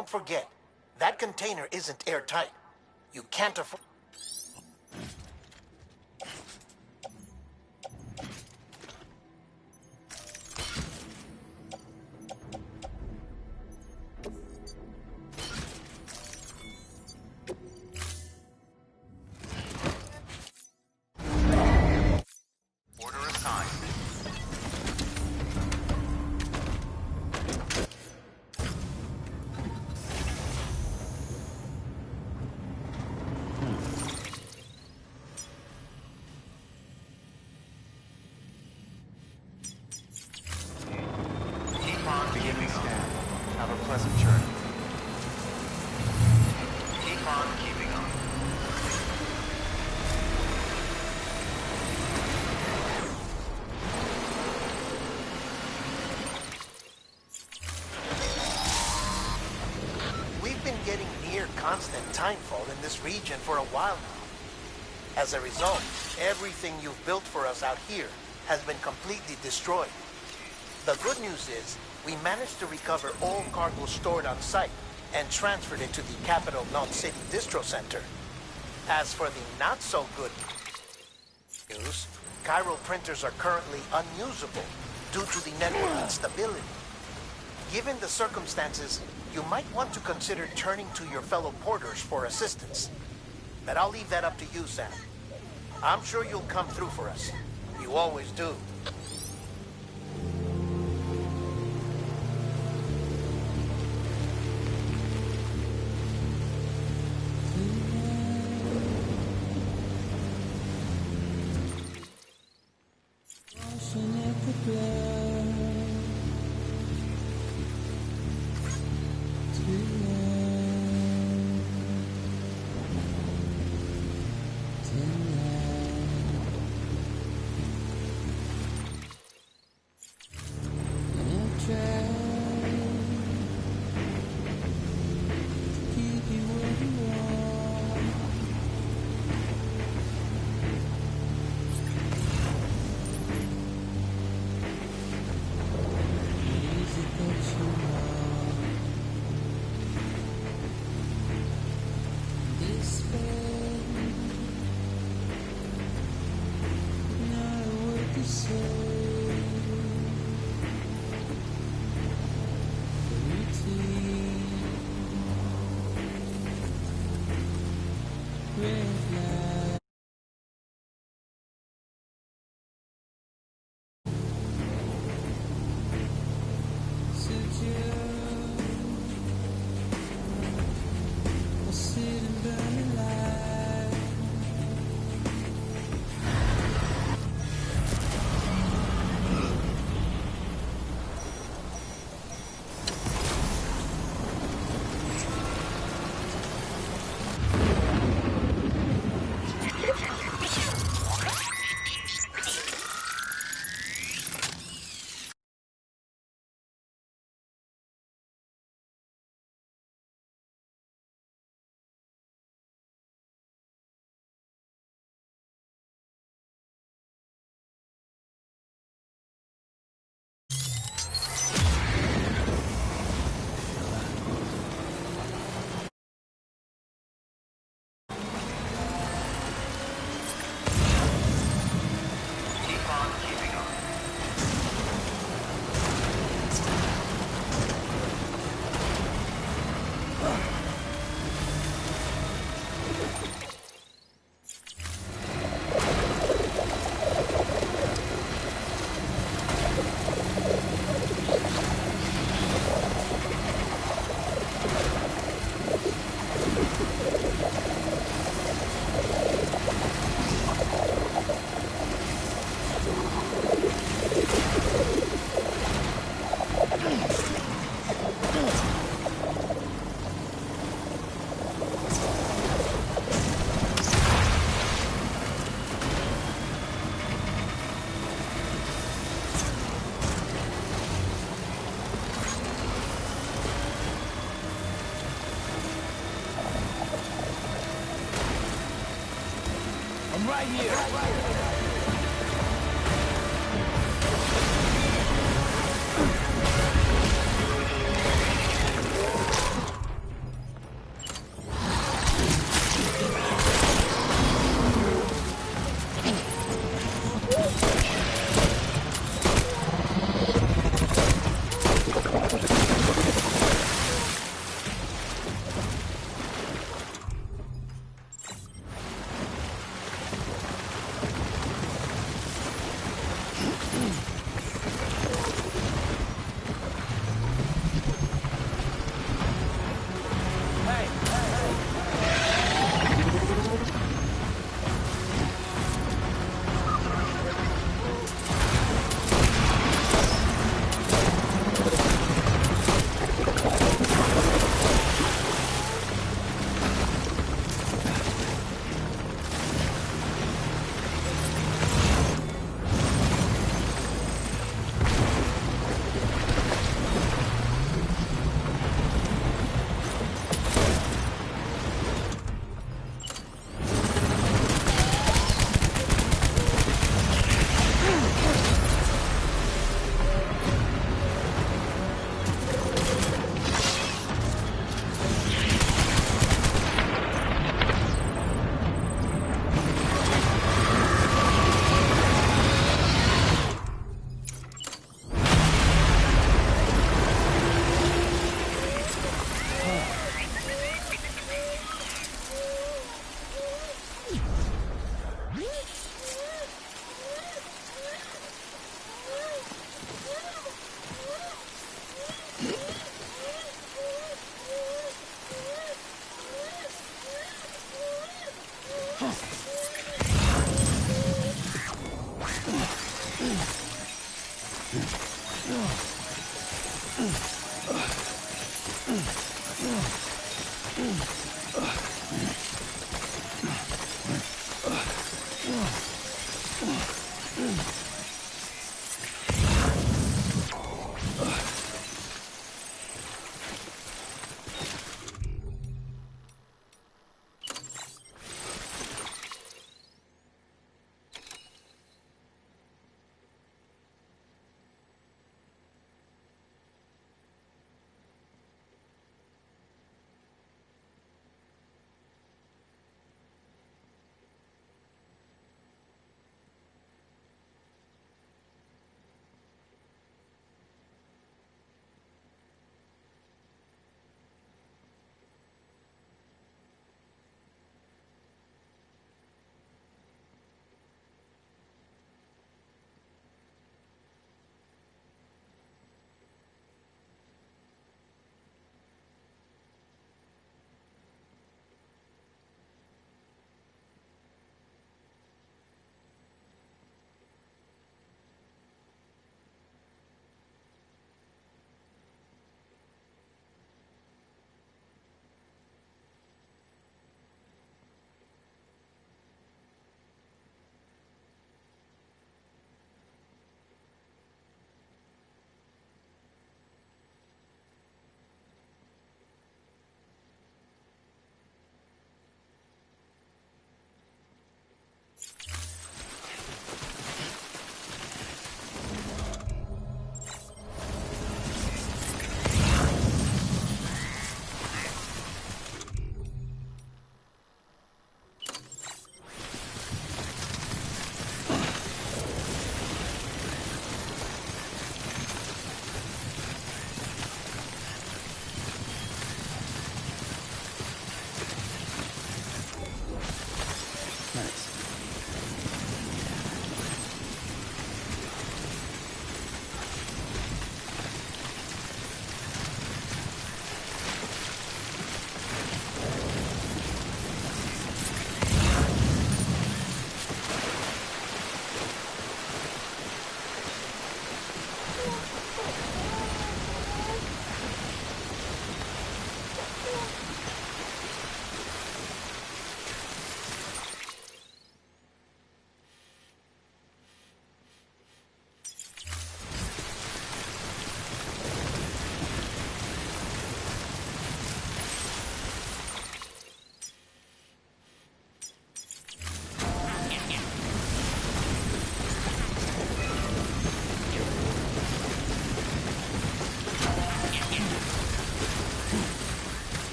don't forget, that container isn't airtight. You can't afford... Beginning scan. Have a pleasant journey. Keep on keeping on. We've been getting near constant timefall in this region for a while now. As a result, everything you've built for us out here has been completely destroyed. The good news is, we managed to recover all cargo stored on site and transferred it to the capital Knot City Distro Center. As for the not-so-good news, chiral printers are currently unusable due to the network instability. Given the circumstances, you might want to consider turning to your fellow porters for assistance. But I'll leave that up to you, Sam. I'm sure you'll come through for us. You always do. right here.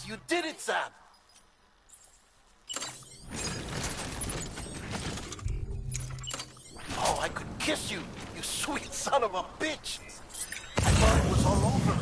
You did it, Sam! Oh, I could kiss you, you sweet son of a bitch! I thought it was all over.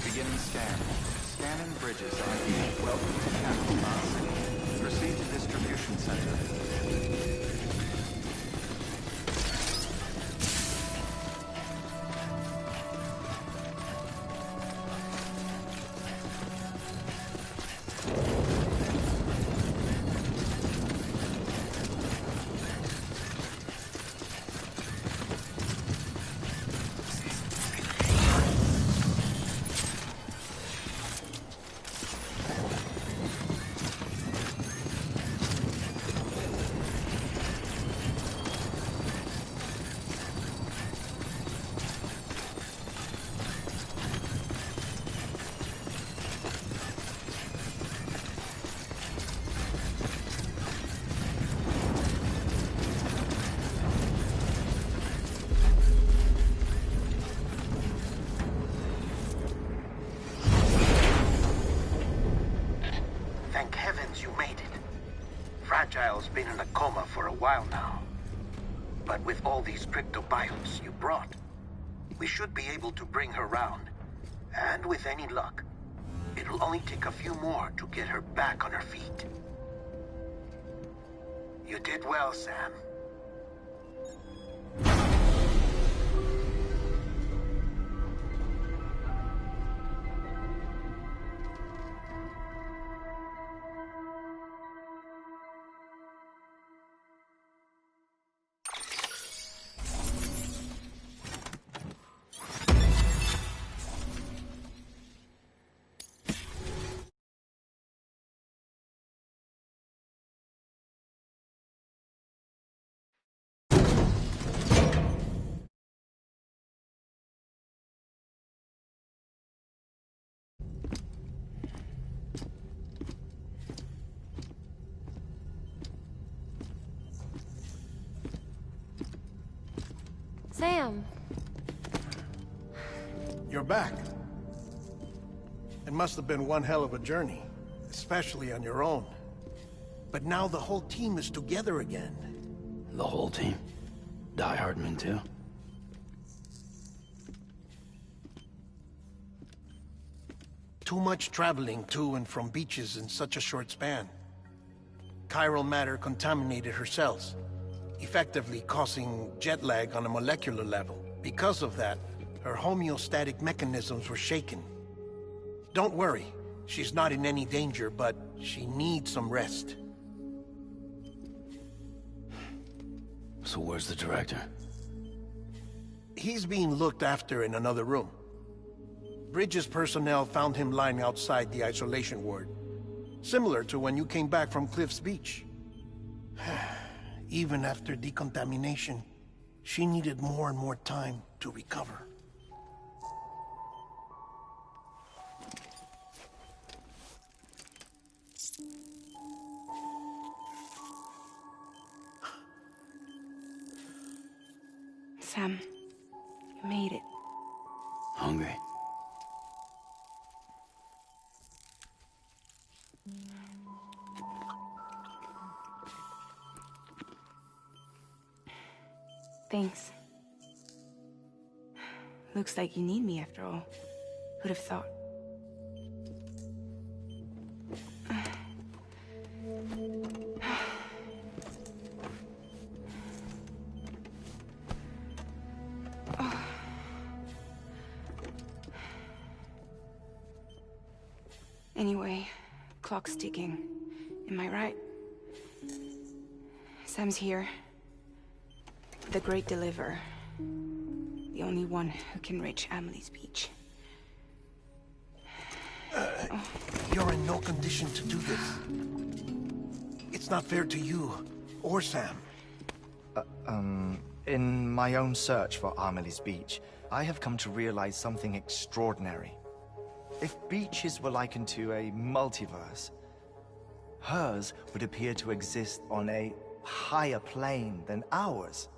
Beginning scan. Scanning bridges ID. Welcome to Capital City. Proceed to distribution center. Thank heavens you made it. Fragile's been in a coma for a while now. But with all these cryptobiotes you brought, we should be able to bring her round. And with any luck, it'll only take a few more to get her back on her feet. You did well, Sam. Sam. You're back. It must have been one hell of a journey, especially on your own. But now the whole team is together again. The whole team? Die Hardman too? Too much traveling to and from beaches in such a short span. Chiral matter contaminated her cells, effectively causing jet lag on a molecular level. Because of that, Her homeostatic mechanisms were shaken. Don't worry, she's not in any danger, but she needs some rest. So where's the director? He's being looked after in another room. Bridges personnel found him lying outside the isolation ward. Similar to when you came back from Cliff's Beach. Even after decontamination, she needed more and more time to recover. Sam, you made it. Hungry? Thanks. Looks like you need me after all. Who'd have thought? Anyway, clock's ticking. Am I right? Sam's here. The Great Deliverer. The only one who can reach Amelie's Beach. You're in no condition to do this. It's not fair to you, or Sam. In my own search for Amelie's Beach, I have come to realize something extraordinary. If beaches were likened to a multiverse, hers would appear to exist on a higher plane than ours.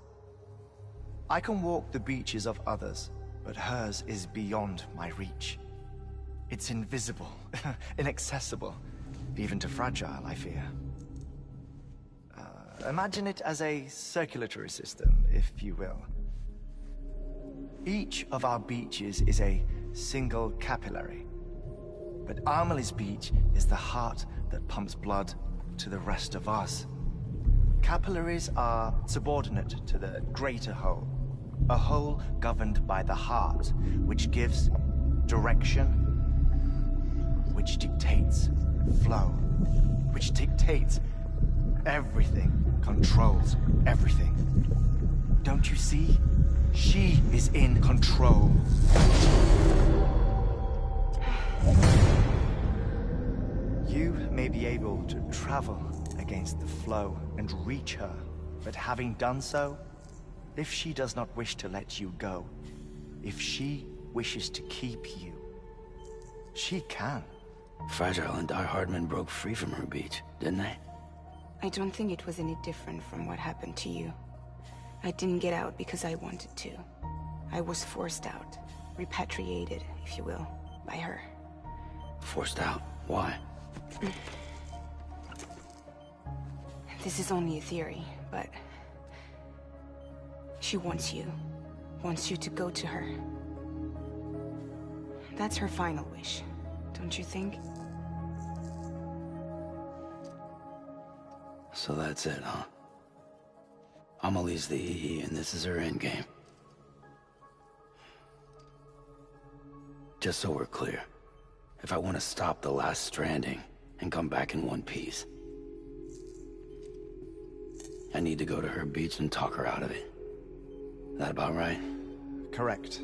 I can walk the beaches of others, but hers is beyond my reach. It's invisible, inaccessible, even to fragile, I fear. Imagine it as a circulatory system, if you will. Each of our beaches is a single capillary. But Amelie's Beach is the heart that pumps blood to the rest of us. Capillaries are subordinate to the greater whole. A whole governed by the heart, which gives direction, which dictates flow, which dictates everything, controls everything. Don't you see? She is in control. You may be able to travel against the flow and reach her, but having done so, if she does not wish to let you go, if she wishes to keep you, she can. Fragile and Die Hardman broke free from her beach, didn't they? I don't think it was any different from what happened to you. I didn't get out because I wanted to. I was forced out, repatriated, if you will, by her. Forced out? Why? This is only a theory, but she wants you to go to her. That's her final wish, don't you think? So that's it, huh? Amelie's the EE, and this is her endgame. Just so we're clear, if I want to stop the last stranding and come back in one piece, I need to go to her beach and talk her out of it. That about right? Correct.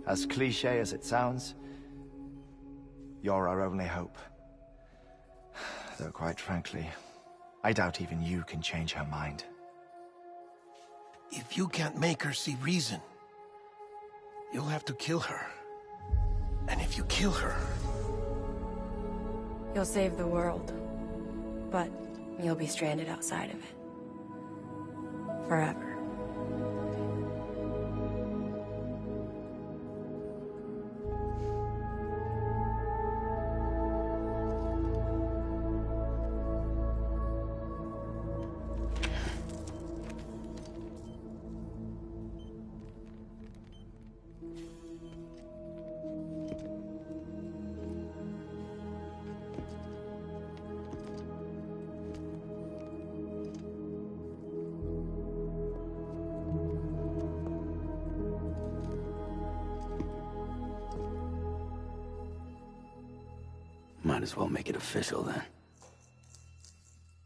As cliché as it sounds, you're our only hope. Though quite frankly, I doubt even you can change her mind. If you can't make her see reason, you'll have to kill her. And if you kill her... You'll save the world, but you'll be stranded outside of it. Forever. Might as well make it official then.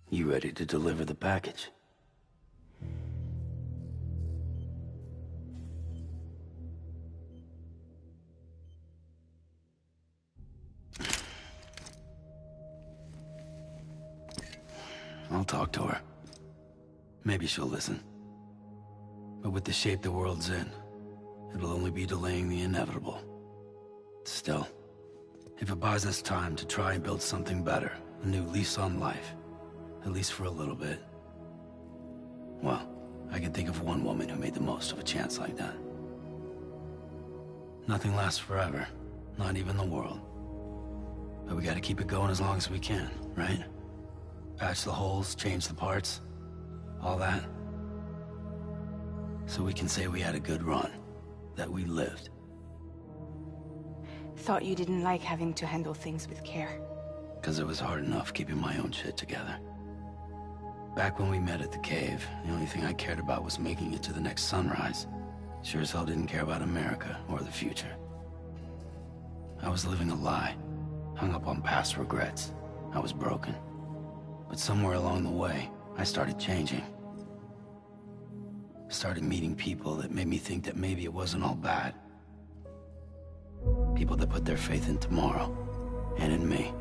You ready to deliver the package? I'll talk to her. Maybe she'll listen. But with the shape the world's in, it'll only be delaying the inevitable. Still, if it buys us time to try and build something better, a new lease on life, at least for a little bit, well, I can think of one woman who made the most of a chance like that. Nothing lasts forever, not even the world. But we gotta keep it going as long as we can, right? Patch the holes, change the parts, all that. So we can say we had a good run, that we lived. Thought you didn't like having to handle things with care. 'Cause it was hard enough keeping my own shit together. Back when we met at the cave, the only thing I cared about was making it to the next sunrise. Sure as hell didn't care about America or the future. I was living a lie, hung up on past regrets. I was broken. But somewhere along the way, I started changing. Started meeting people that made me think that maybe it wasn't all bad. People that put their faith in tomorrow, and in me.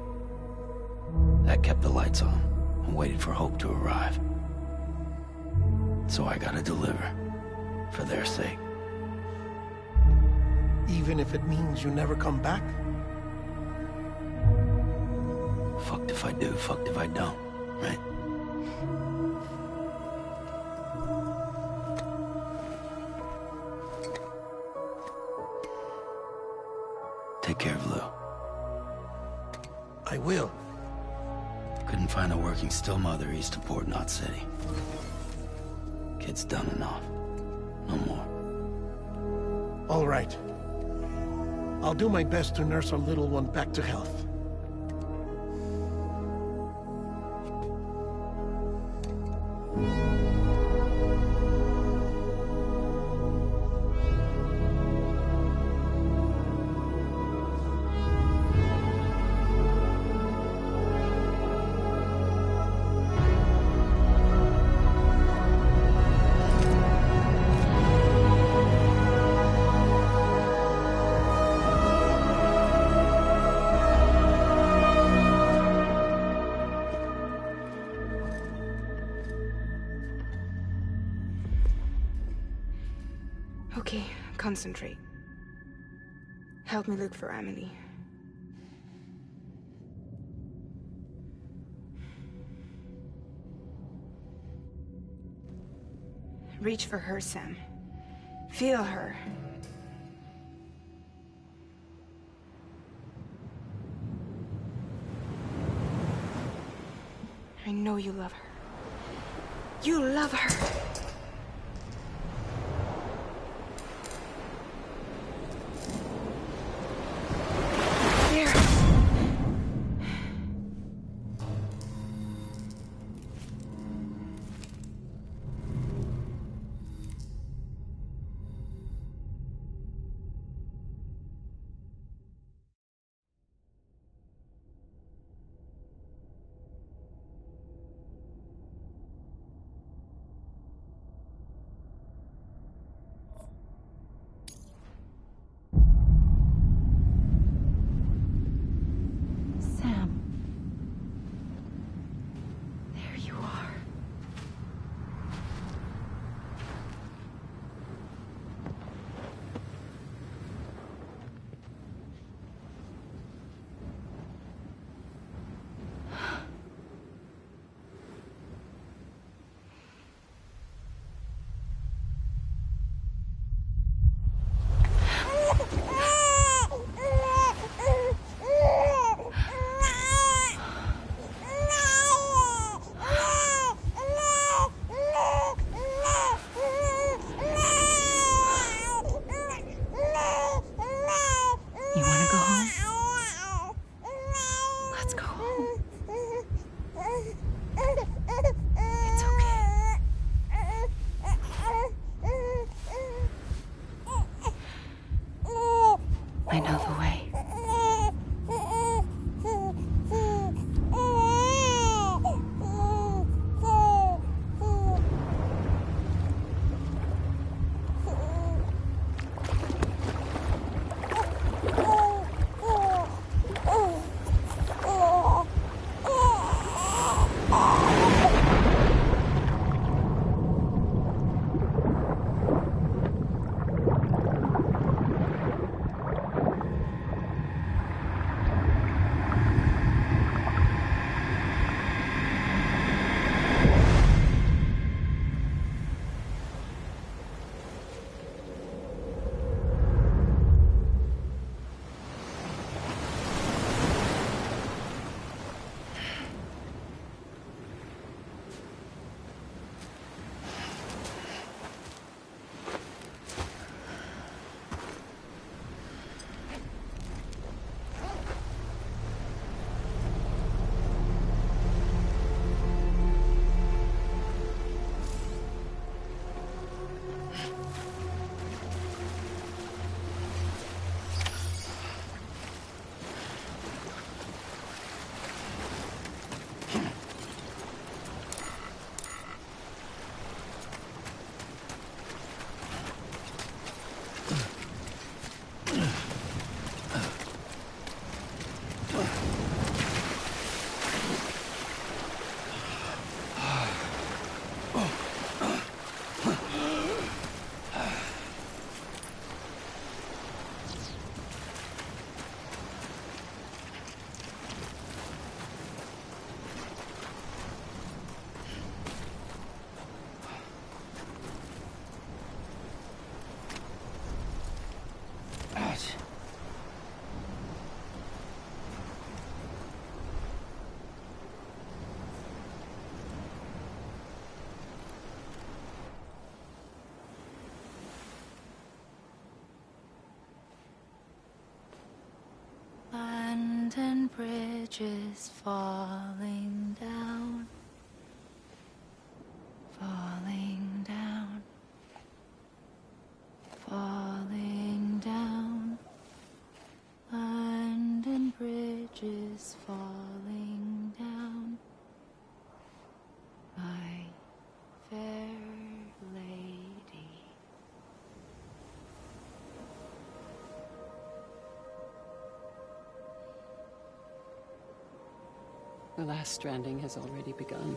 That kept the lights on, and waited for hope to arrive. So I gotta deliver, for their sake. Even if it means you never come back? Fucked if I do, fucked if I don't, right? Take care of Lou. I will. Couldn't find a working still mother east of Port Knot City. Kid's done enough. No more. All right. I'll do my best to nurse our little one back to health. Okay, concentrate. Help me look for Emily. Reach for her, Sam. Feel her. I know you love her. You love her! bridges falling down, falling down, falling down. London bridges falling down, my fair lady. The last stranding has already begun.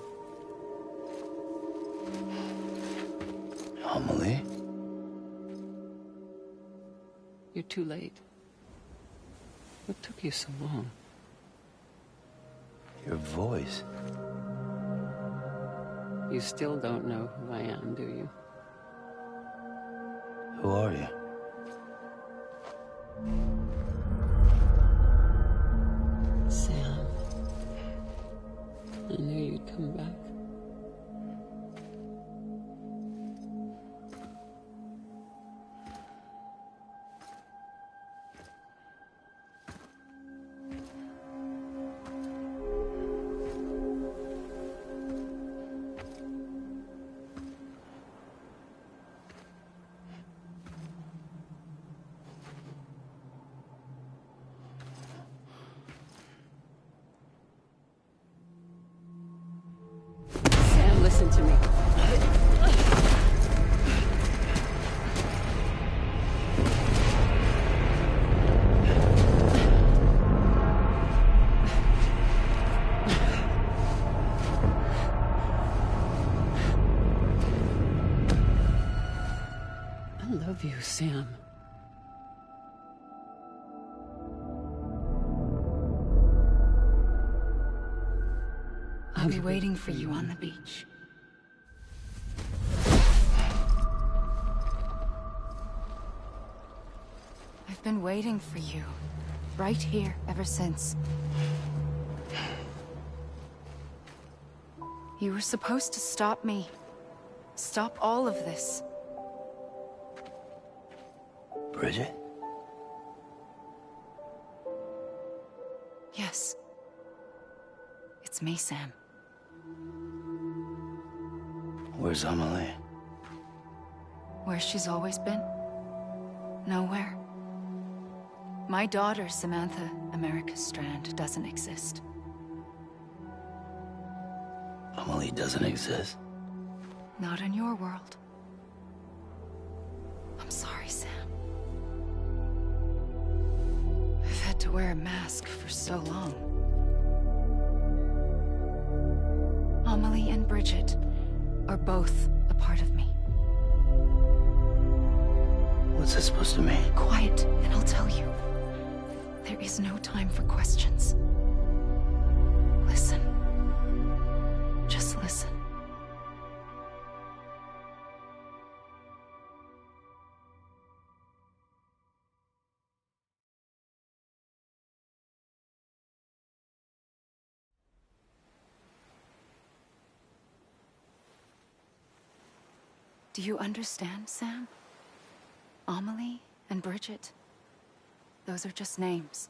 Amelie? You're too late. What took you so long? Your voice. You still don't know who I am, do you? Who are you? Sam. I knew you'd come back. Sam, listen to me. I love you, Sam. I'll be waiting for you on the beach. I've been waiting for you, right here, ever since. You were supposed to stop me. Stop all of this. Bridget? Yes. It's me, Sam. Where's Amelie? Where she's always been. Nowhere. My daughter, Samantha America Strand, doesn't exist. Amelie doesn't exist? Not in your world. I'm sorry, Sam. I've had to wear a mask for so long. Amelie and Bridget are both a part of me. What's that supposed to mean? Quiet, and I'll tell you. There is no time for questions. Listen. Just listen. Do you understand, Sam? Amelie and Bridget, those are just names.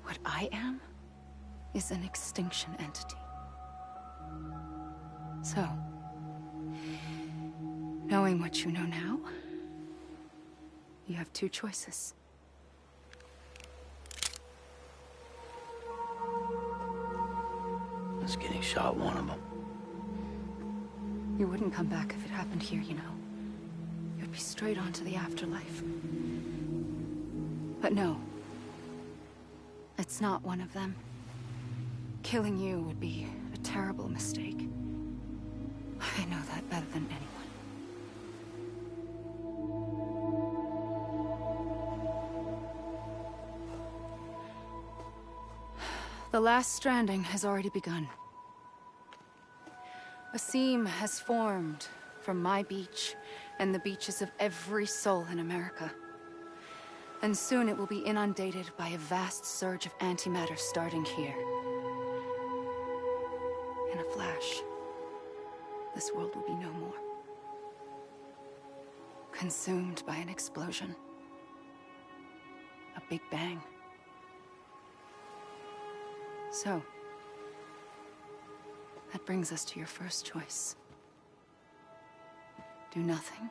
What I am is an extinction entity. So, knowing what you know now, you have two choices. Is getting shot one of them? You wouldn't come back if it happened here, you know. You'd be straight on to the afterlife. But no. It's not one of them. Killing you would be a terrible mistake. I know that better than anyone. The last stranding has already begun. A seam has formed from my beach and the beaches of every soul in America. And soon it will be inundated by a vast surge of antimatter starting here. In a flash, this world will be no more. Consumed by an explosion. A big bang. So, that brings us to your first choice. Do nothing.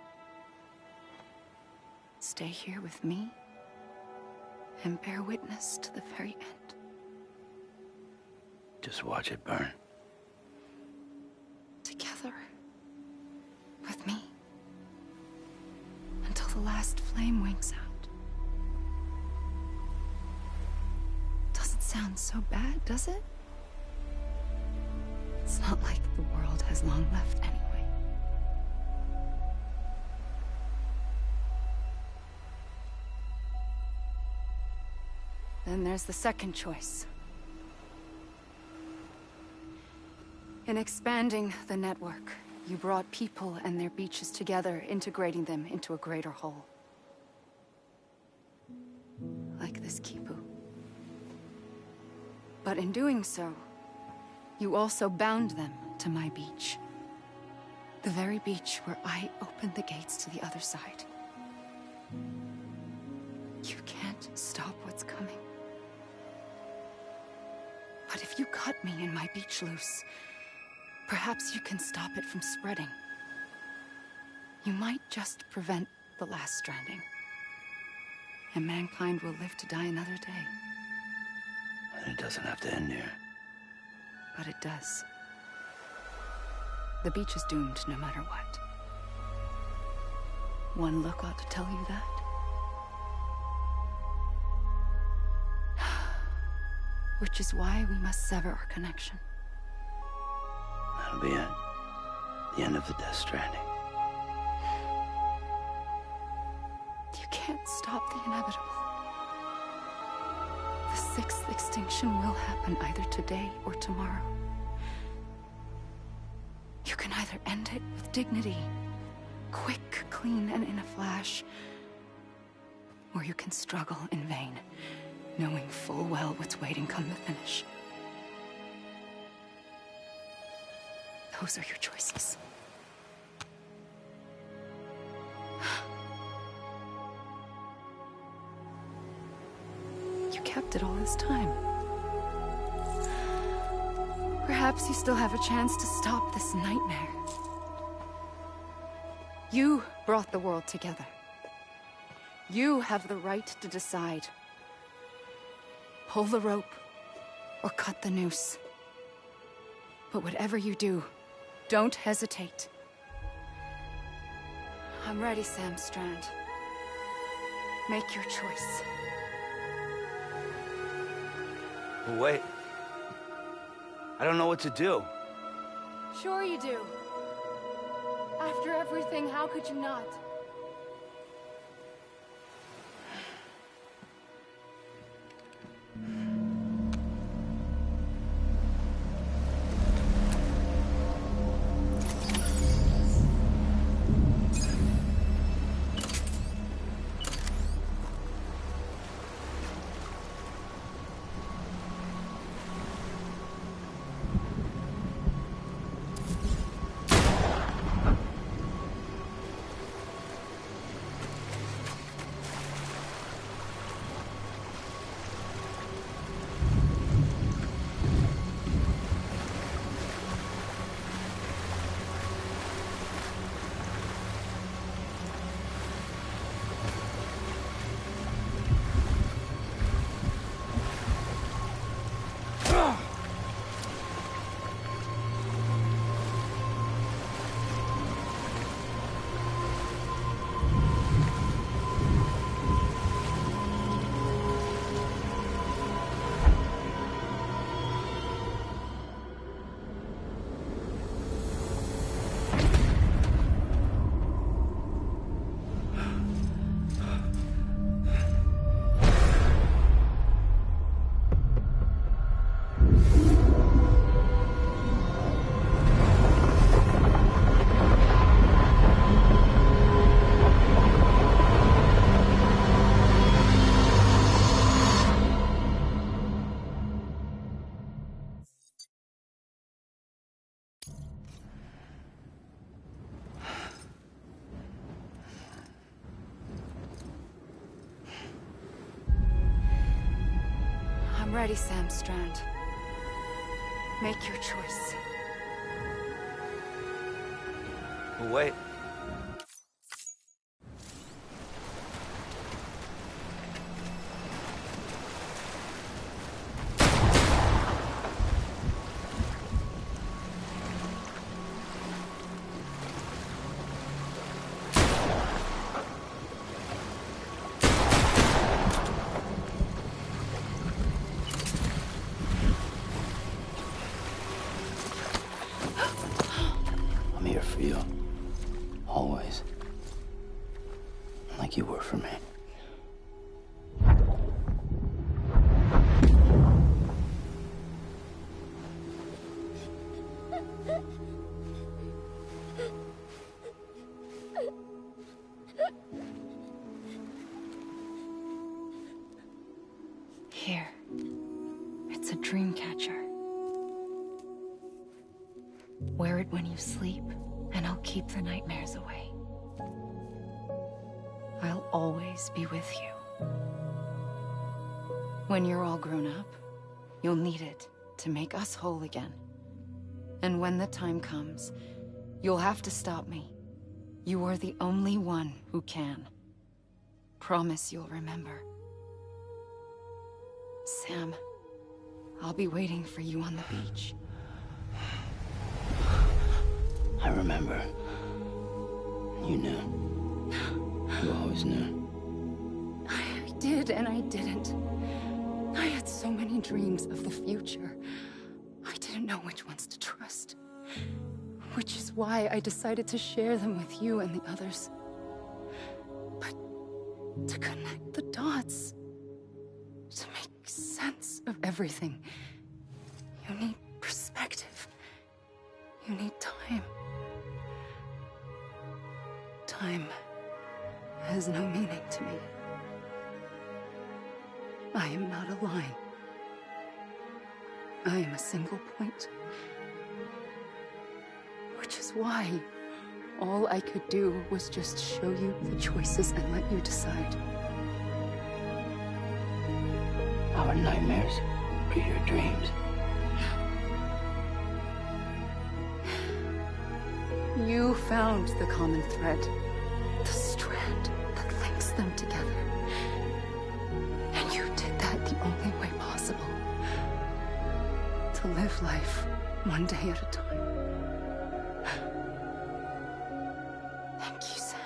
Stay here with me and bear witness to the very end. Just watch it burn. Together. With me. Until the last flame winks out. Doesn't sound so bad, does it? It's not like the world has long left anyway. Then there's the second choice. In expanding the network, you brought people and their beaches together, integrating them into a greater whole. Like this Kipu. But in doing so, you also bound them to my beach. The very beach where I opened the gates to the other side. You can't stop what's coming. But if you cut me and my beach loose, perhaps you can stop it from spreading. You might just prevent the last stranding. And mankind will live to die another day. And it doesn't have to end here. But it does. The beach is doomed no matter what. One look ought to tell you that. Which is why we must sever our connection. That'll be it. The end of the Death Stranding. You can't stop the inevitable. The sixth extinction will happen either today or tomorrow. You can either end it with dignity, quick, clean, and in a flash, or you can struggle in vain, knowing full well what's waiting come the finish. Those are your choices. You kept it all this time. Perhaps you still have a chance to stop this nightmare. You brought the world together. You have the right to decide. Pull the rope, or cut the noose. But whatever you do, don't hesitate. I'm ready, Sam Strand. Make your choice. But wait. I don't know what to do. Sure you do. After everything, how could you not? I'm ready, Sam Strand. Make your choice. We'll wait. I'm here for you. Always. Like you were for me. Here. It's a dream catcher. Wear it when you sleep, and I'll keep the nightmares away. I'll always be with you. When you're all grown up, you'll need it to make us whole again. And when the time comes, you'll have to stop me. You are the only one who can. Promise you'll remember. Sam, I'll be waiting for you on the beach. I remember. You knew. You always knew. I did and I didn't. I had so many dreams of the future. I didn't know which ones to trust. Which is why I decided to share them with you and the others. But to connect the dots, to make sense of everything, you need perspective. You need time. Time has no meaning to me. I am not a line. I am a single point. Which is why all I could do was just show you the choices and let you decide. Our nightmares are your dreams. You found the common thread, the strand that links them together. And you did that the only way possible. To live life one day at a time. Thank you, Sam.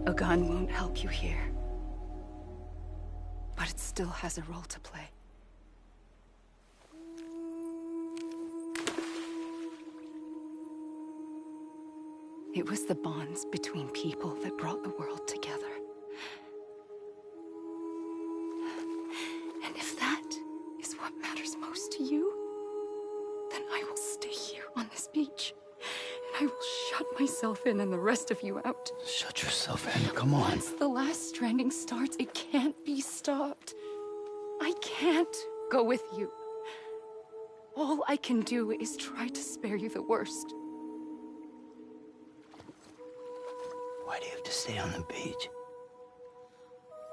A gun won't help you here. But it still has a role to play. It was the bonds between people that brought the world together. And if that is what matters most to you, then I will stay here on this beach. And I will shut myself in and the rest of you out. Shut yourself in, come on. Once the last stranding starts, it can't be stopped. I can't go with you. All I can do is try to spare you the worst. Why do you have to stay on the beach?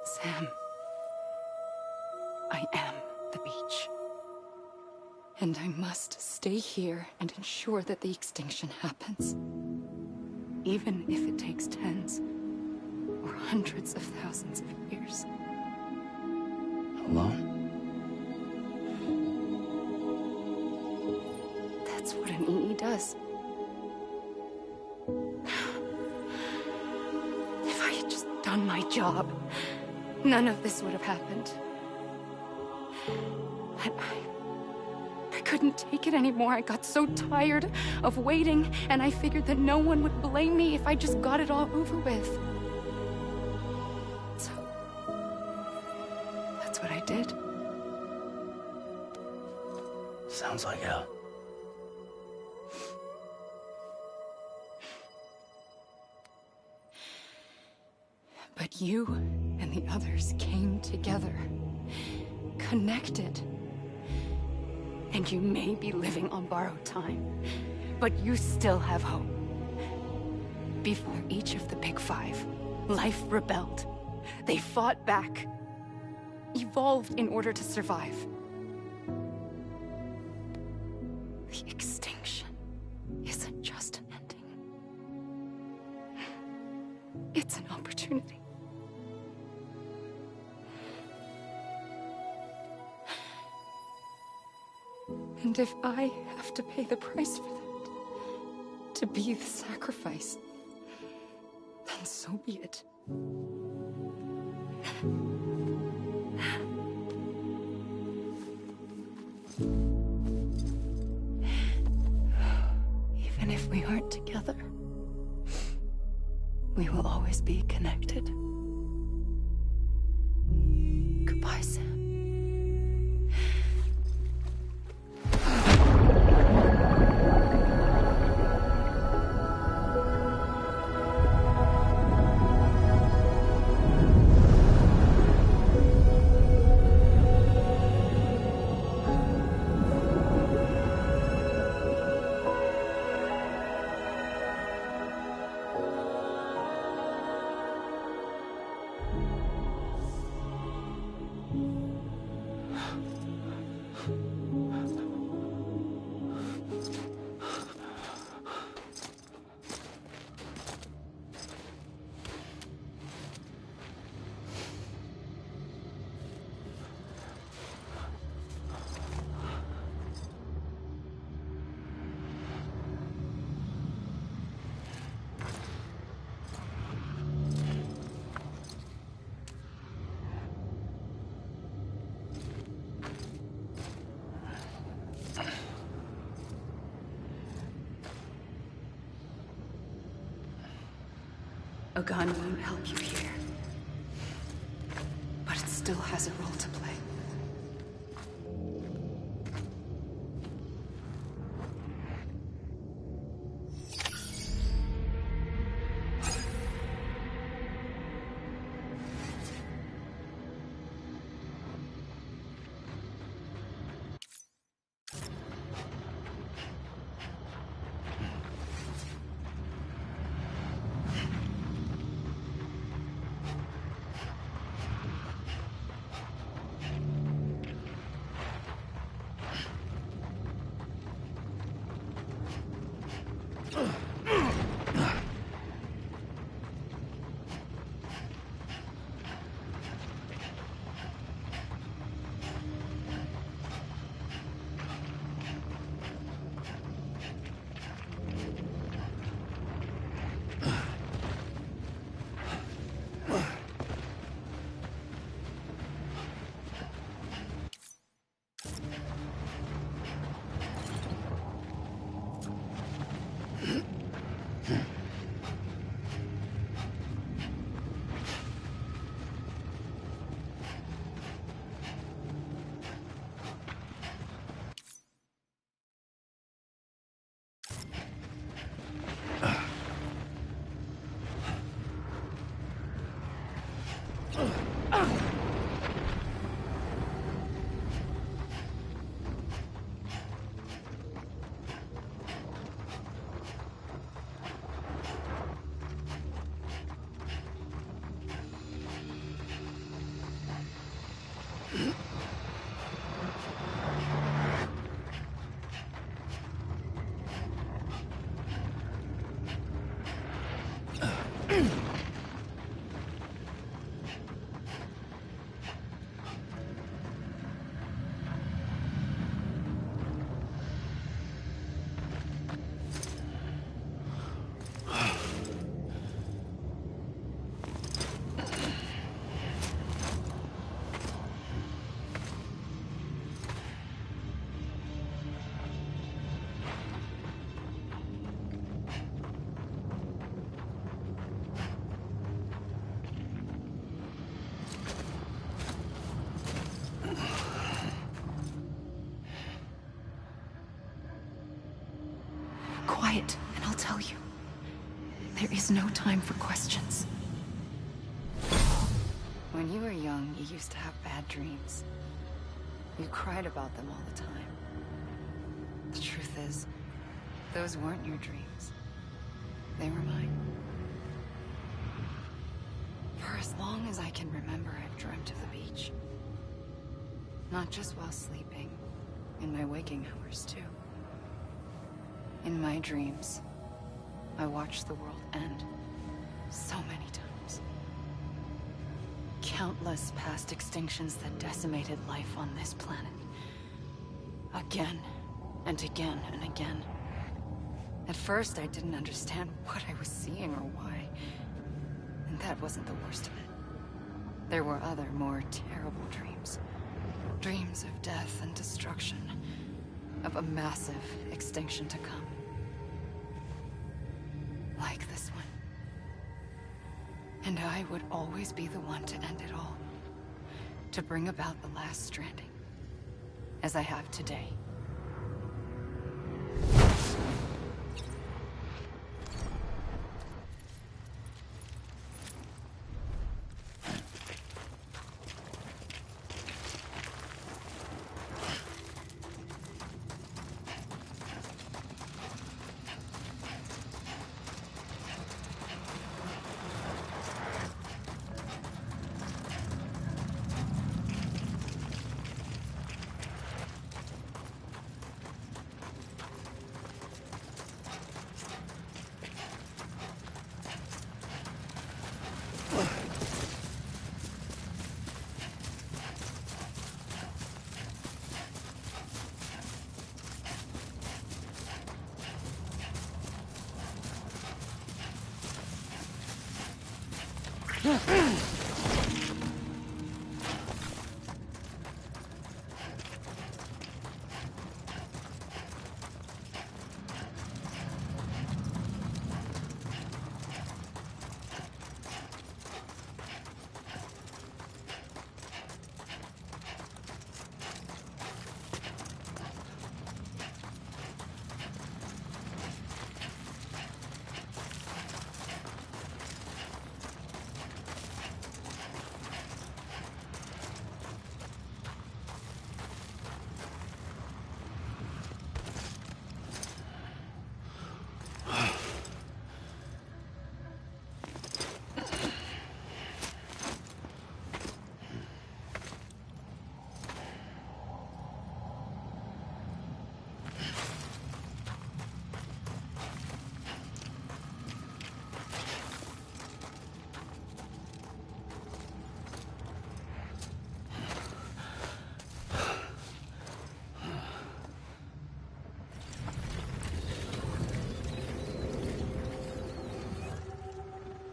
Sam, I am the beach. And I must stay here and ensure that the extinction happens. Even if it takes tens or hundreds of thousands of years. Alone? That's what an EE does. If I had just done my job, none of this would have happened. But I couldn't take it anymore. I got so tired of waiting, and I figured that no one would blame me if I just got it all over with. So, that's what I did. Sounds like hell. But you and the others came together, connected. And you may be living on borrowed time, but you still have hope. Before each of the Big Five, life rebelled. They fought back. Evolved in order to survive. The extinction isn't just an ending. It's an opportunity. And if I have to pay the price for that, to be the sacrifice, then so be it. Even if we aren't together, we will always be connected. Goodbye, Sam. A gun won't help you here, but it still has a role to play. Quiet, and I'll tell you. There is no time for questions. When you were young, you used to have bad dreams. You cried about them all the time. The truth is, those weren't your dreams. They were mine. For as long as I can remember, I've dreamt of the beach. Not just while sleeping, in my waking hours too. In my dreams, I watched the world end so many times. Countless past extinctions that decimated life on this planet. Again, and again, and again. At first, I didn't understand what I was seeing or why. And that wasn't the worst of it. There were other, more terrible dreams. Dreams of death and destruction. Of a massive extinction to come. Like this one. And I would always be the one to end it all. To bring about the last stranding. As I have today.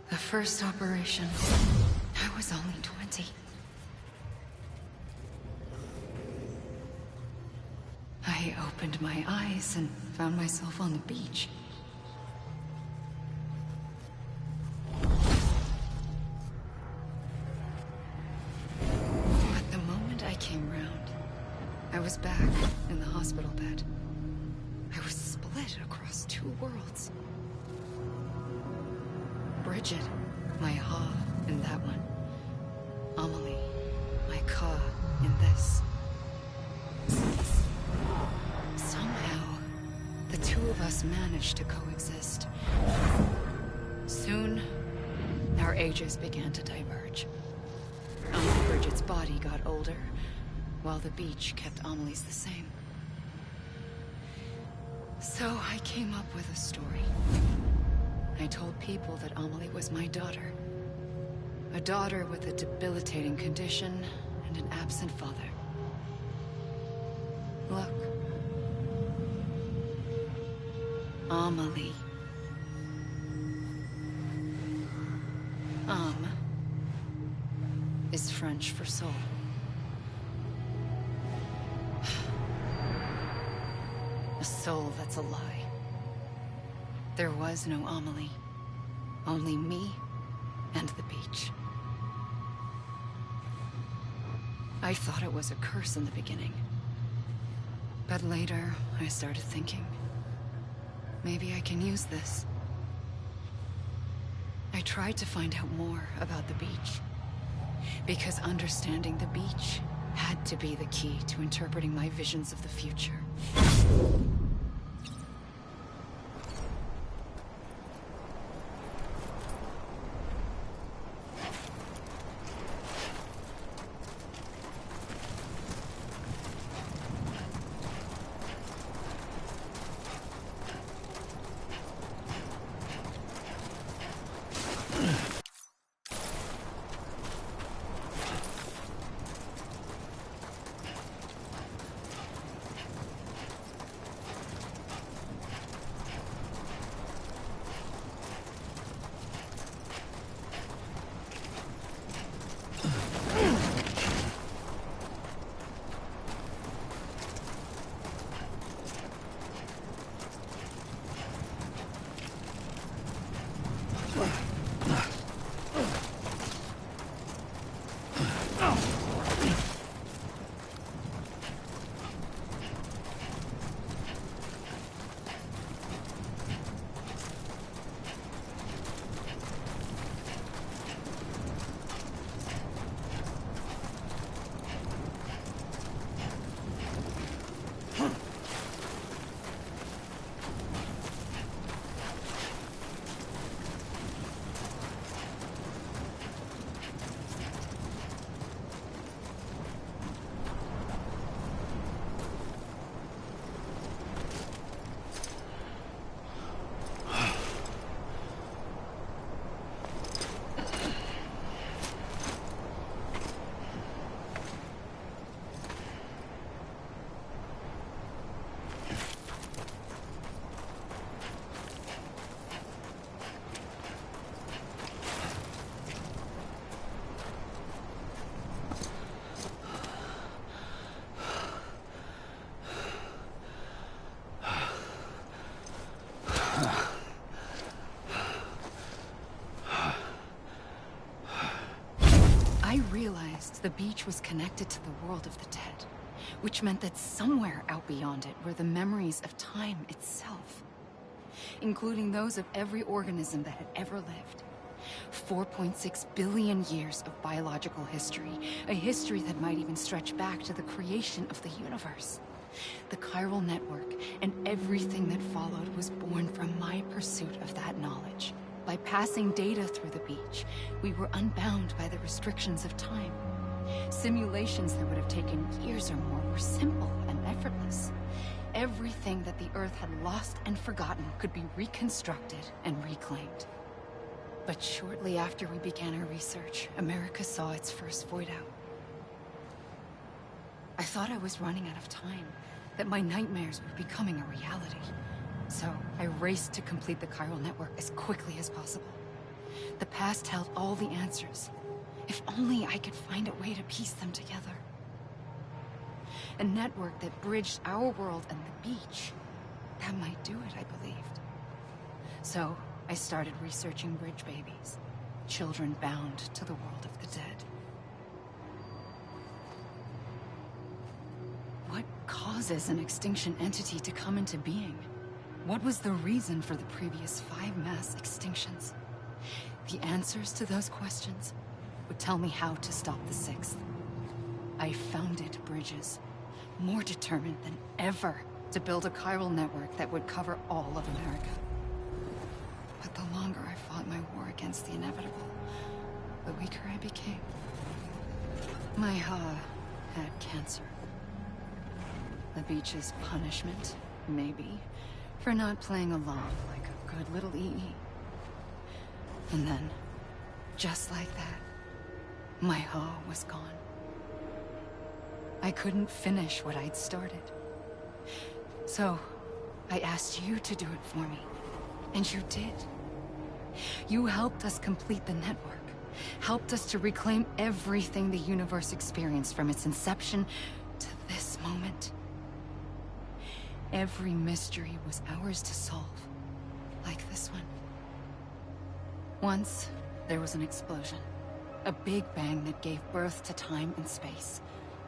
The first operation, I was only 20. I opened my eyes and found myself on the beach. But the moment I came round, I was back in the hospital bed. I was split across two worlds. Bridget, my Ha in that one. Amelie, my Ka in this. Somehow, the two of us managed to coexist. Soon, our ages began to diverge. Bridget's body got older, while the beach kept Amelie's the same. So I came up with a story. I told people that Amelie was my daughter. A daughter with a debilitating condition and an absent father. Look. Amelie. Is French for soul. A soul that's a lie. There was no Amelie. Only me and the beach. I thought it was a curse in the beginning. But later, I started thinking, maybe I can use this. I tried to find out more about the beach. Because understanding the beach had to be the key to interpreting my visions of the future. I realized the beach was connected to the world of the dead, which meant that somewhere out beyond it were the memories of time itself, including those of every organism that had ever lived. 4.6 billion years of biological history, a history that might even stretch back to the creation of the universe. The chiral network and everything that followed was born from my pursuit of that knowledge. By passing data through the beach, we were unbound by the restrictions of time. Simulations that would have taken years or more were simple and effortless. Everything that the Earth had lost and forgotten could be reconstructed and reclaimed. But shortly after we began our research, America saw its first void out. I thought I was running out of time, that my nightmares were becoming a reality. So I raced to complete the chiral network as quickly as possible. The past held all the answers. If only I could find a way to piece them together. A network that bridged our world and the beach. That might do it, I believed. So I started researching bridge babies, children bound to the world of the dead. What causes an extinction entity to come into being? What was the reason for the previous 5 mass extinctions? The answers to those questions would tell me how to stop the 6th. I founded bridges, more determined than ever to build a chiral network that would cover all of America. But the longer I fought my war against the inevitable, the weaker I became. My Ha had cancer. The beach's punishment, maybe, for not playing along like a good little EE. And then, just like that, my Ha was gone. I couldn't finish what I'd started. So, I asked you to do it for me, and you did. You helped us complete the network, helped us to reclaim everything the universe experienced from its inception to this moment. Every mystery was ours to solve, like this one. Once, there was an explosion. A big bang that gave birth to time and space.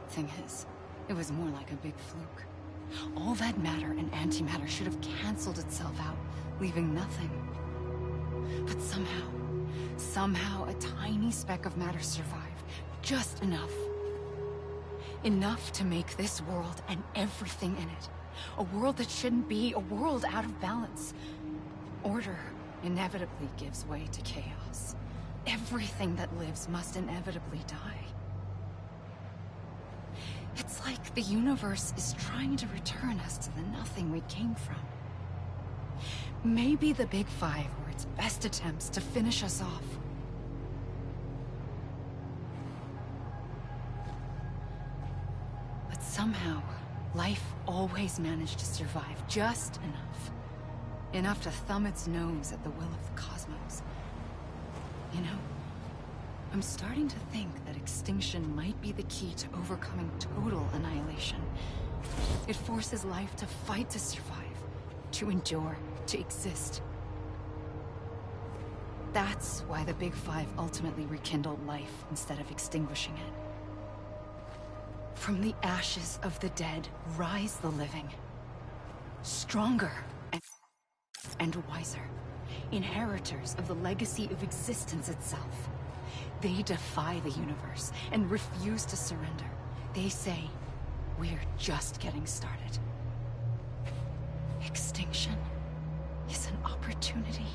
Thing is, it was more like a big fluke. All that matter and antimatter should have canceled itself out, leaving nothing. But somehow a tiny speck of matter survived. Just enough. Enough to make this world and everything in it. A world that shouldn't be, a world out of balance. Order inevitably gives way to chaos. Everything that lives must inevitably die. It's like the universe is trying to return us to the nothing we came from. Maybe the Big Five were its best attempts to finish us off. But somehow, life always managed to survive just enough. Enough to thumb its nose at the will of the cosmos. You know, I'm starting to think that extinction might be the key to overcoming total annihilation. It forces life to fight to survive, to endure, to exist. That's why the Big Five ultimately rekindled life instead of extinguishing it. From the ashes of the dead rise the living. Stronger and wiser. Inheritors of the legacy of existence itself. They defy the universe and refuse to surrender. They say, we're just getting started. Extinction is an opportunity.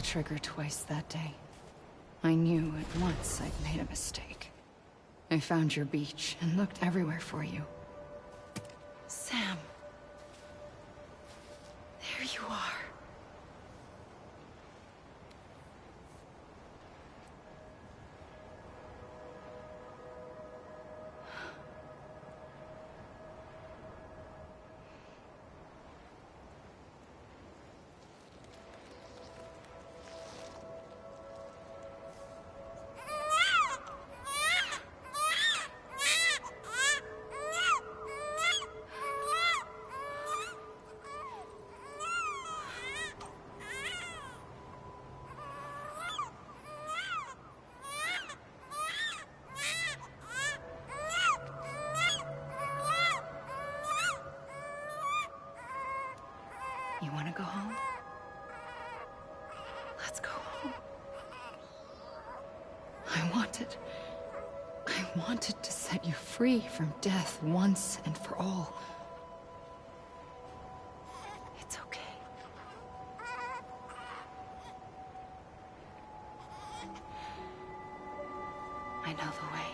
the trigger twice that day. I knew at once I'd made a mistake. I found your beach and looked everywhere for you. Sam. There you are. You want to go home? Let's go home. I wanted to set you free from death once and for all. It's okay. I know the way.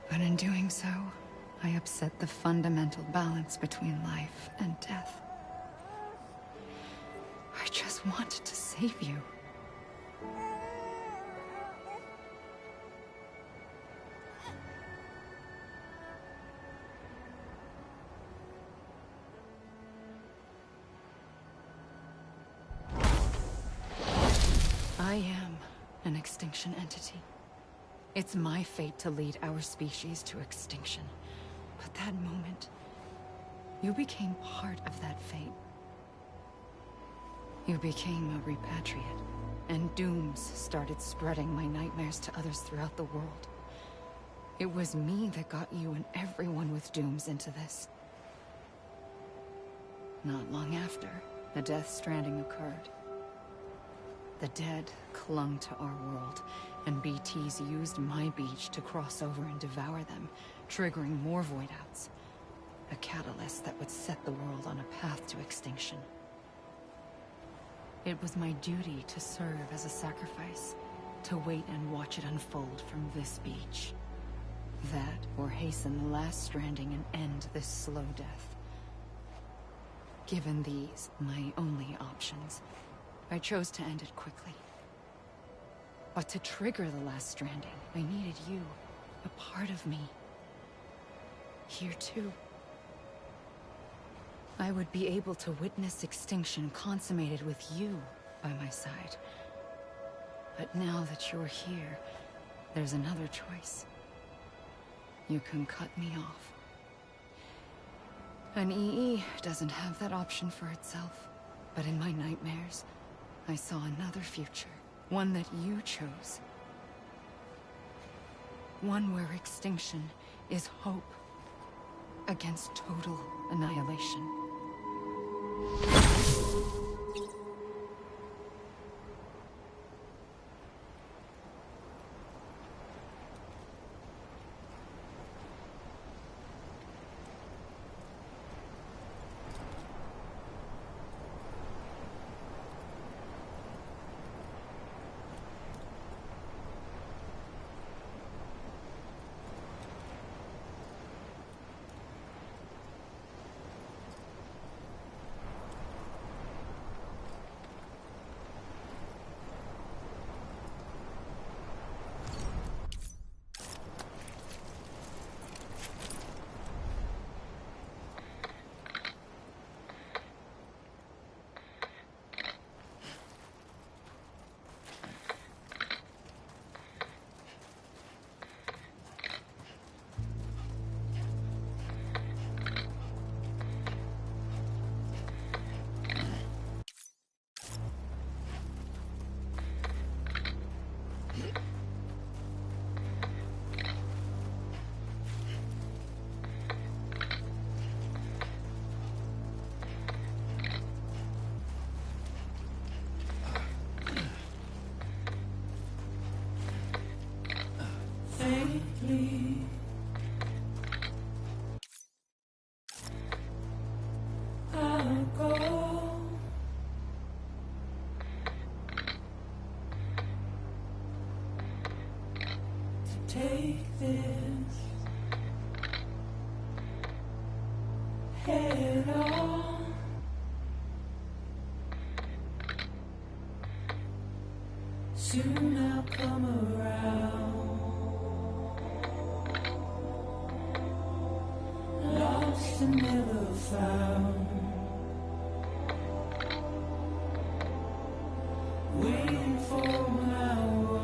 But in doing so, I upset the fundamental balance between life and death. I just wanted to save you. I am an extinction entity. It's my fate to lead our species to extinction. But that moment, you became part of that fate. You became a repatriate, and dooms started spreading my nightmares to others throughout the world. It was me that got you and everyone with dooms into this. Not long after, the Death Stranding occurred. The dead clung to our world, and BTs used my beach to cross over and devour them, triggering more void-outs. A catalyst that would set the world on a path to extinction. It was my duty to serve as a sacrifice, to wait and watch it unfold from this beach. That, or hasten the last stranding and end this slow death. Given these, my only options, I chose to end it quickly. But to trigger the last stranding, I needed you, a part of me. Here too. I would be able to witness extinction consummated with you by my side. But now that you're here, there's another choice. You can cut me off. An EE doesn't have that option for itself. But in my nightmares, I saw another future. One that you chose. One where extinction is hope against total annihilation. Take this head on. Soon I'll come around. Lost and never found. Waiting for my words.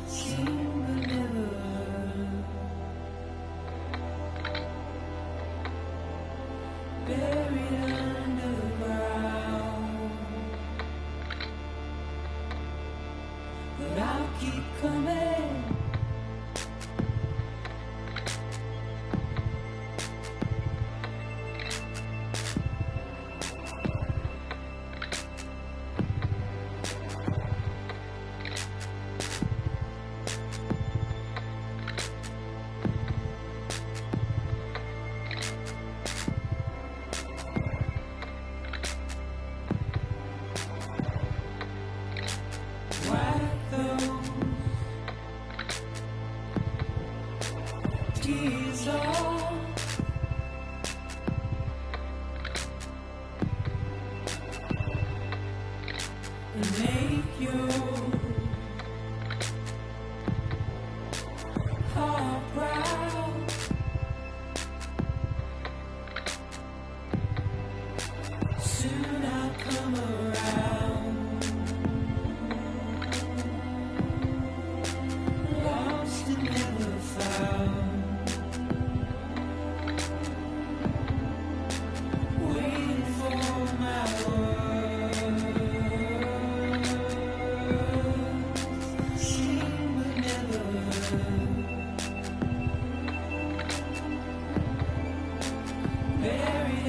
Seen but never heard. Buried underground. But I'll keep coming. Wipe those tears off. And make your heart proud. Soon I'll come around. Lost and never found. Waiting for my words. Seen but never heard. Buried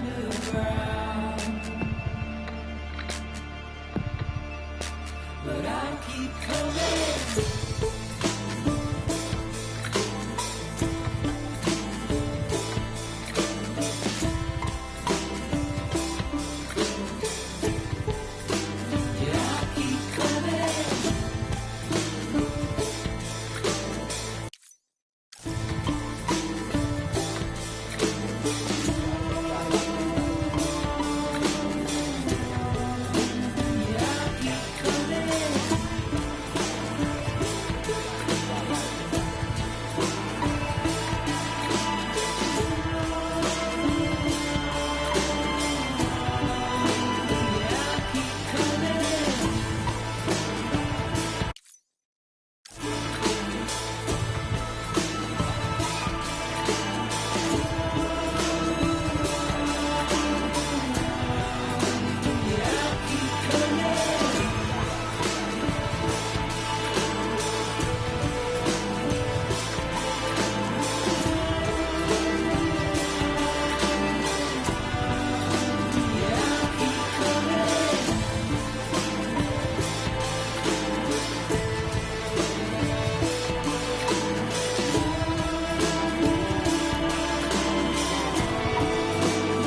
underground. But I'll keep coming. Yeah, I'll keep coming. Yeah, I'll keep coming. Yeah, I'll keep coming. Yeah, I'll keep coming. Yeah, I'll keep coming.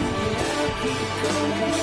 Yeah, I'll keep coming.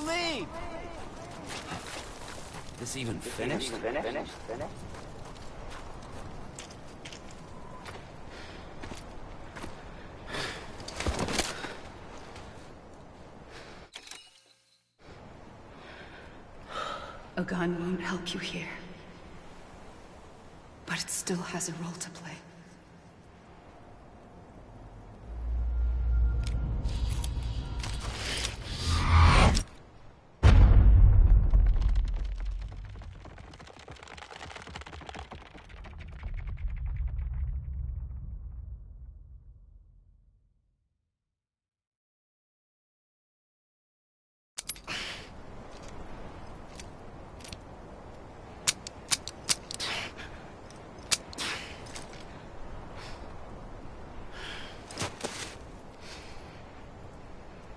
believe. This even finished? A gun won't help you here. But it still has a role to play.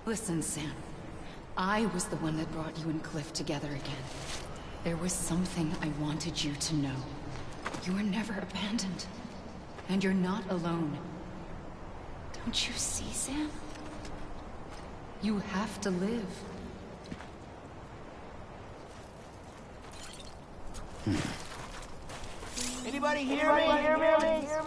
Listen, Sam. I was the one that brought you and Cliff together again. There was something I wanted you to know. You were never abandoned. And you're not alone. Don't you see, Sam? You have to live. Anybody hear me?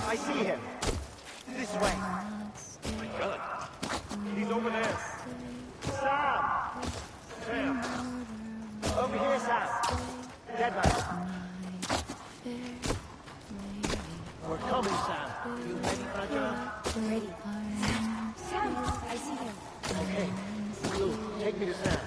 I see him. This way. My God. He's over there. Sam! Sam! Over here, Sam! Dead man. We're coming, Sam. You ready for a job? I'm ready. Sam! I see him. Okay. Blue, take me to Sam.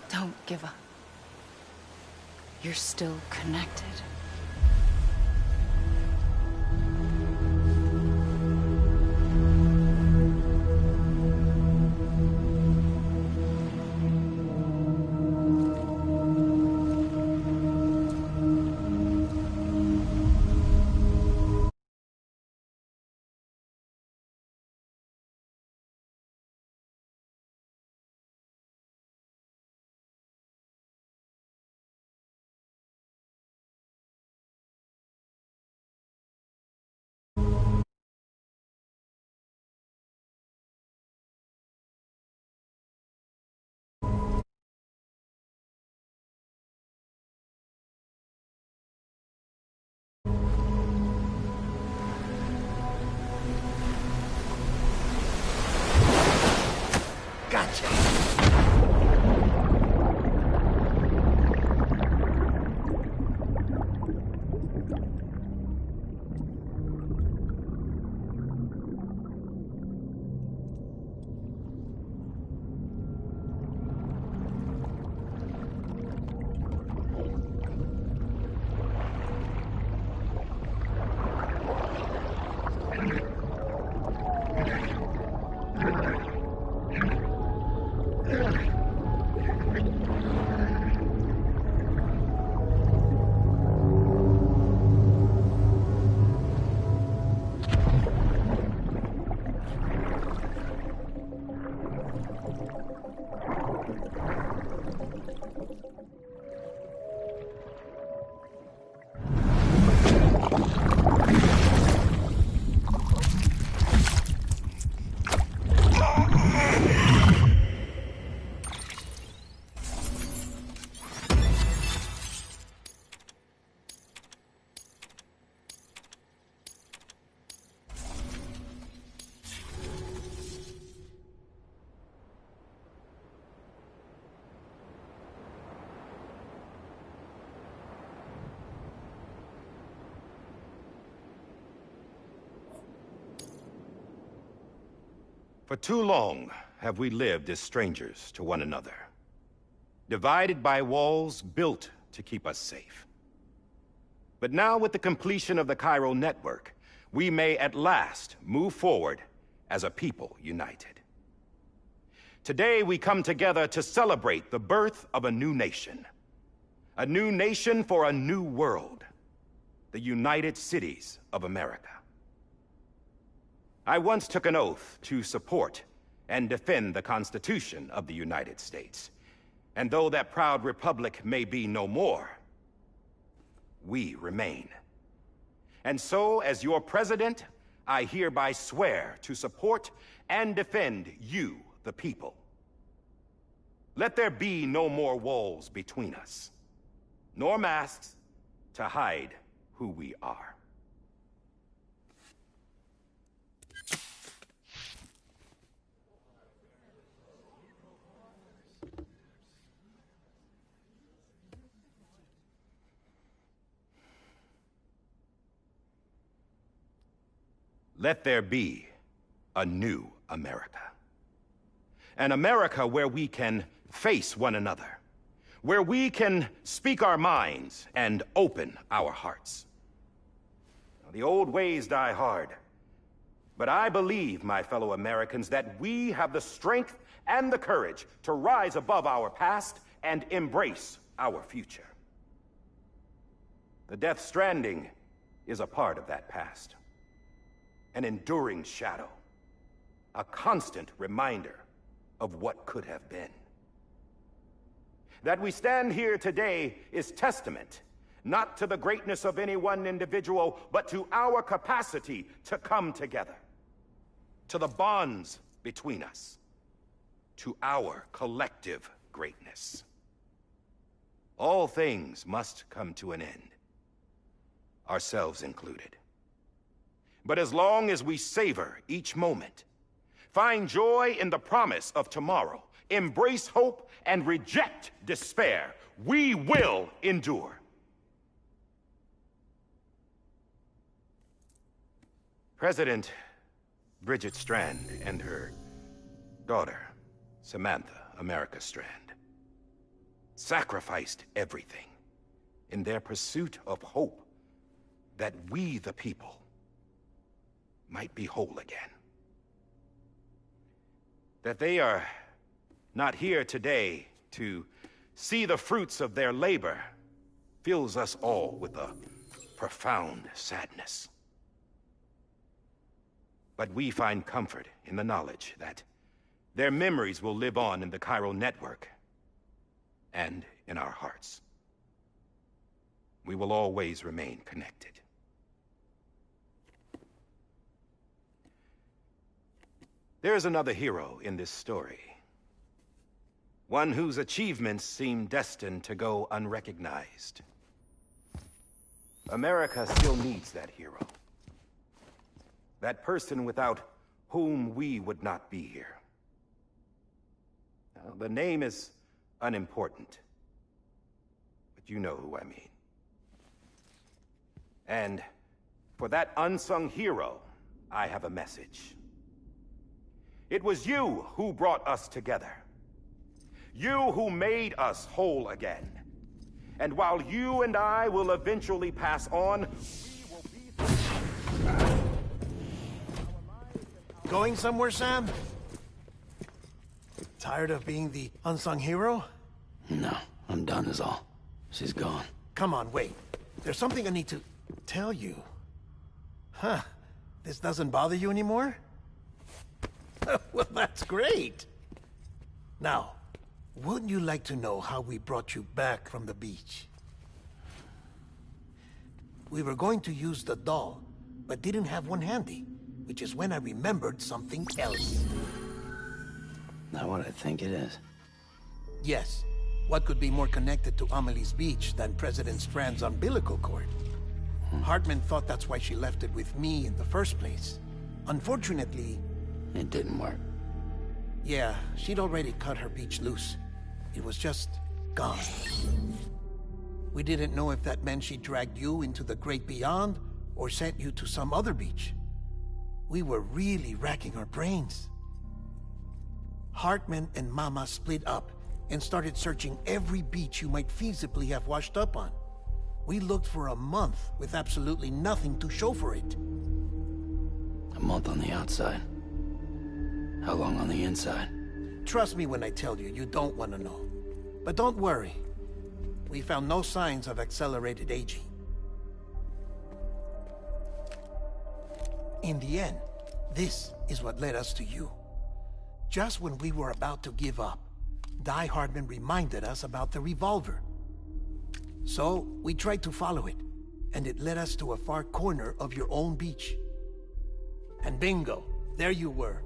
Don't give up. You're still connected. For too long have we lived as strangers to one another, divided by walls built to keep us safe. But now, with the completion of the Cairo network, we may at last move forward as a people united. Today, we come together to celebrate the birth of a new nation. A new nation for a new world. The United Cities of America. I once took an oath to support and defend the Constitution of the United States. And though that proud republic may be no more, we remain. And so, as your president, I hereby swear to support and defend you, the people. Let there be no more walls between us, nor masks to hide who we are. Let there be a new America. An America where we can face one another, where we can speak our minds and open our hearts. Now, the old ways die hard, but I believe, my fellow Americans, that we have the strength and the courage to rise above our past and embrace our future. The Death Stranding is a part of that past. An enduring shadow, a constant reminder of what could have been. That we stand here today is testament, not to the greatness of any one individual, but to our capacity to come together, to the bonds between us, to our collective greatness. All things must come to an end, ourselves included. But as long as we savor each moment, find joy in the promise of tomorrow, embrace hope, and reject despair, we will endure. President Bridget Strand and her daughter, Samantha America Strand, sacrificed everything in their pursuit of hope that we, the people, might be whole again. That they are not here today to see the fruits of their labor fills us all with a profound sadness. But we find comfort in the knowledge that their memories will live on in the Cairo network and in our hearts. We will always remain connected. There's another hero in this story. One whose achievements seem destined to go unrecognized. America still needs that hero. That person without whom we would not be here. Now, the name is unimportant, but you know who I mean. And for that unsung hero, I have a message. It was you who brought us together. You who made us whole again. And while you and I will eventually pass on, we will be... Going somewhere, Sam? Tired of being the unsung hero? No, I'm done is all. She's gone. Come on, wait. There's something I need to tell you. Huh. This doesn't bother you anymore? Well, that's great. Now, wouldn't you like to know how we brought you back from the beach? We were going to use the doll, but didn't have one handy, which is when I remembered something else. Not what I think it is. Yes. What could be more connected to Amelie's beach than President Strand's umbilical cord? Hartman thought that's why she left it with me in the first place. Unfortunately... It didn't work. Yeah, she'd already cut her beach loose. It was just gone. We didn't know if that meant she dragged you into the great beyond, or sent you to some other beach. We were really racking our brains. Hartman and Mama split up and started searching every beach you might feasibly have washed up on. We looked for a month with absolutely nothing to show for it. A month on the outside. How long on the inside? Trust me when I tell you, you don't want to know. But don't worry. We found no signs of accelerated aging. In the end, this is what led us to you. Just when we were about to give up, Die Hardman reminded us about the revolver. So, we tried to follow it, and it led us to a far corner of your own beach. And bingo, there you were.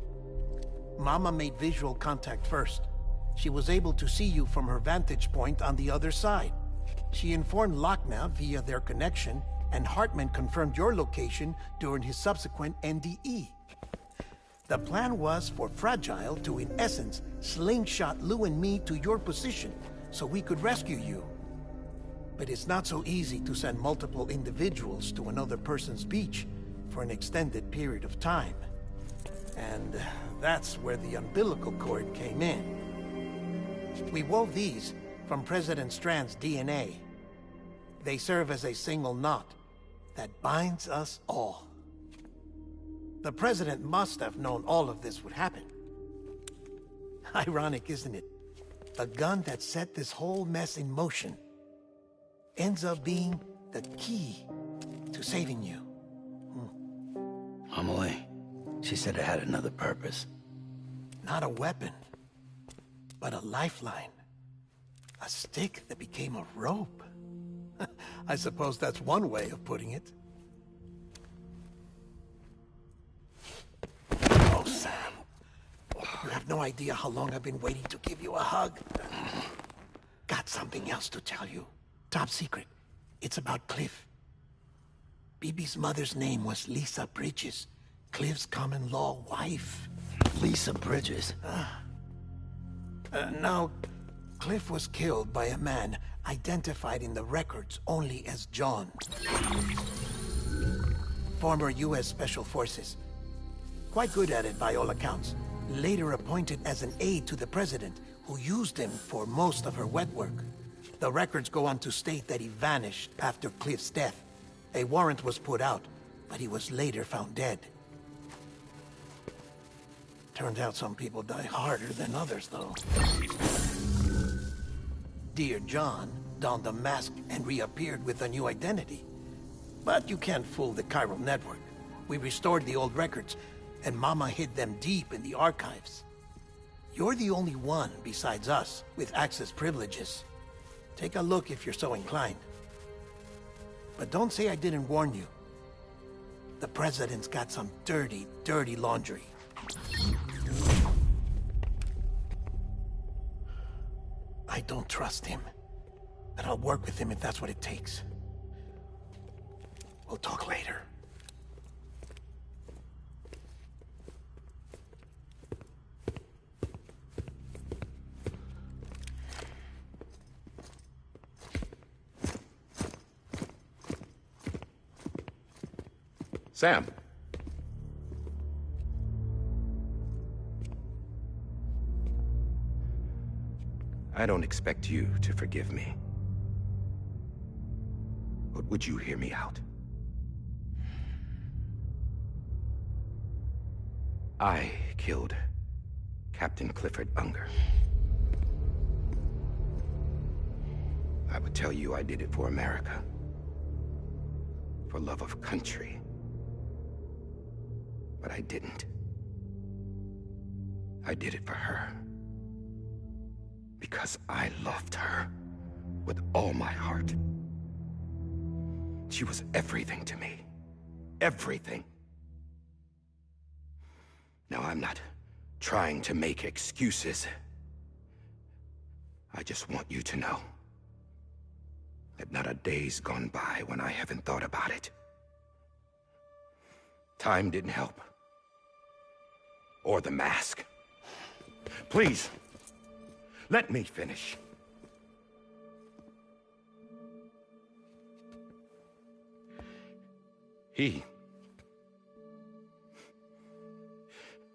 Mama made visual contact first. She was able to see you from her vantage point on the other side. She informed Lochner via their connection, and Hartman confirmed your location during his subsequent NDE. The plan was for Fragile to, in essence, slingshot Lou and me to your position so we could rescue you. But it's not so easy to send multiple individuals to another person's beach for an extended period of time. And that's where the umbilical cord came in. We wove these from President Strand's DNA. They serve as a single knot that binds us all. The President must have known all of this would happen. Ironic, isn't it? The gun that set this whole mess in motion ends up being the key to saving you. Amelie, she said it had another purpose. Not a weapon, but a lifeline. A stick that became a rope. I suppose that's one way of putting it. Oh, Sam. You have no idea how long I've been waiting to give you a hug. Got something else to tell you. Top secret. It's about Cliff. Bibi's mother's name was Lisa Bridges, Cliff's common-law wife. Lisa Bridges? Now, Cliff was killed by a man identified in the records only as John. Former U.S. Special Forces. Quite good at it by all accounts. Later appointed as an aide to the president, who used him for most of her wet work. The records go on to state that he vanished after Cliff's death. A warrant was put out, but he was later found dead. Turns out some people die harder than others, though. Dear John donned a mask and reappeared with a new identity. But you can't fool the chiral network. We restored the old records, and Mama hid them deep in the archives. You're the only one, besides us, with access privileges. Take a look if you're so inclined. But don't say I didn't warn you. The President's got some dirty, dirty laundry. I don't trust him, but I'll work with him if that's what it takes. We'll talk later. Sam. I don't expect you to forgive me. But would you hear me out? I killed Captain Clifford Unger. I would tell you I did it for America. For love of country. But I didn't. I did it for her. Because I loved her with all my heart. She was everything to me. Everything. Now, I'm not trying to make excuses. I just want you to know that not a day's gone by when I haven't thought about it. Time didn't help. Or the mask. Please, let me finish.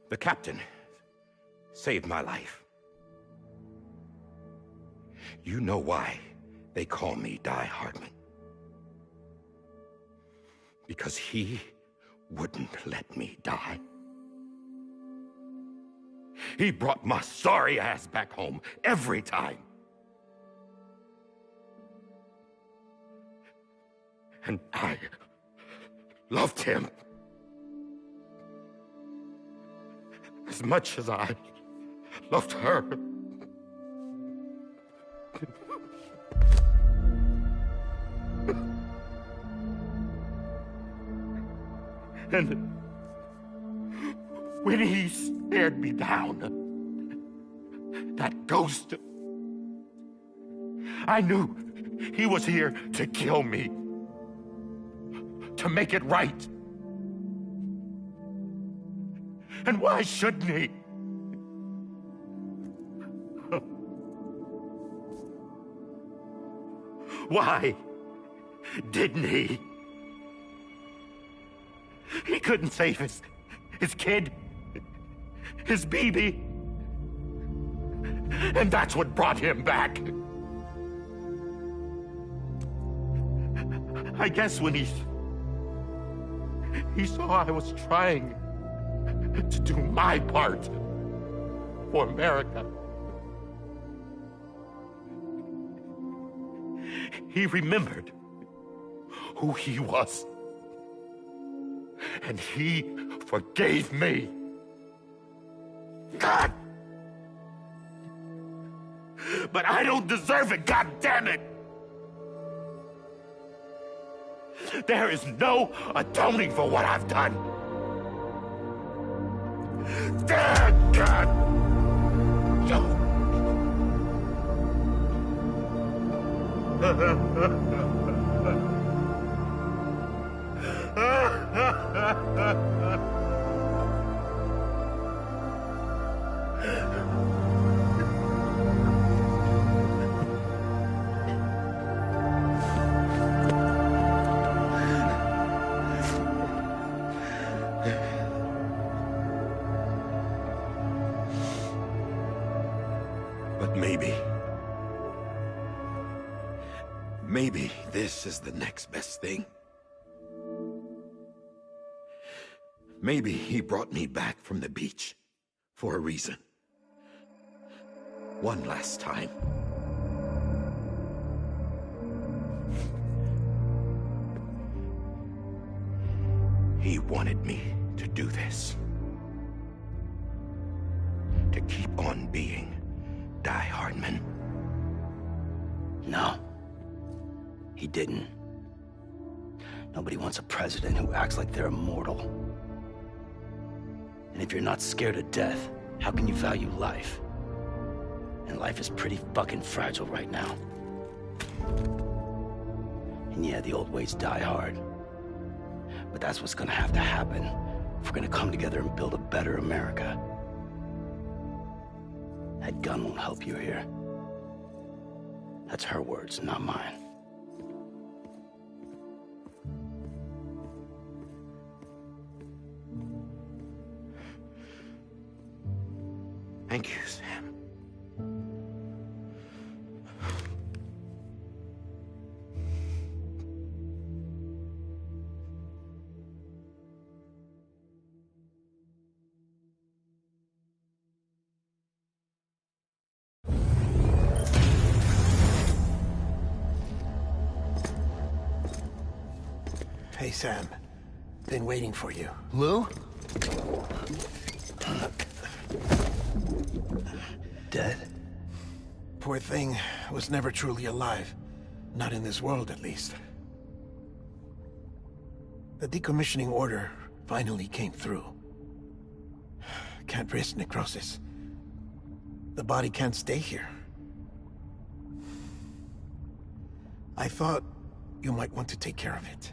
The captain saved my life. You know why they call me Die Hardman. Because he wouldn't let me die. He brought my sorry ass back home every time. And I loved him as much as I loved her. And when he stared me down, that ghost, I knew he was here to kill me, to make it right. And why shouldn't he? Why didn't he? He couldn't save his kid, his baby. And that's what brought him back. I guess when he saw I was trying to do my part for America, he remembered who he was. And he forgave me. God! But I don't deserve it, God damn it! There is no atoning for what I've done. Damn, God! But maybe this is the next best thing. Maybe he brought me back from the beach for a reason. One last time. He wanted me to do this. To keep on being Die Hardman. No. He didn't. Nobody wants a president who acts like they're immortal. And if you're not scared of death, how can you value life? And life is pretty fucking fragile right now. And yeah, the old ways die hard. But that's what's gonna have to happen if we're gonna come together and build a better America. That gun won't help you here. That's her words, not mine. Thank you, Sam. Hey, Sam. Been waiting for you. Lou? Dead? Poor thing was never truly alive. Not in this world, at least. The decommissioning order finally came through. Can't risk necrosis. The body can't stay here. I thought you might want to take care of it.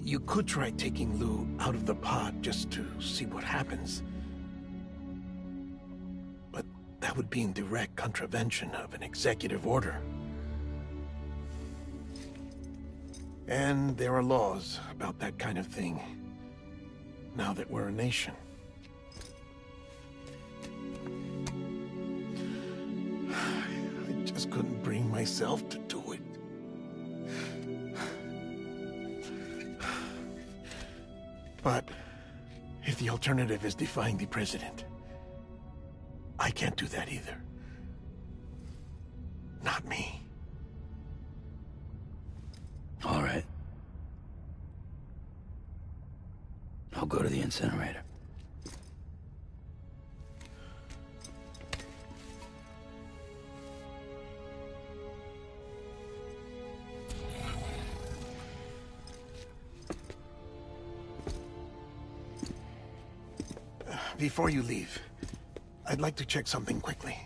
You could try taking Lou out of the pod just to see what happens. But that would be in direct contravention of an executive order. And there are laws about that kind of thing, now that we're a nation. myself to do it. But if the alternative is defying the president, I can't do that either. Not me. All right. I'll go to the incinerator. Before you leave, I'd like to check something quickly.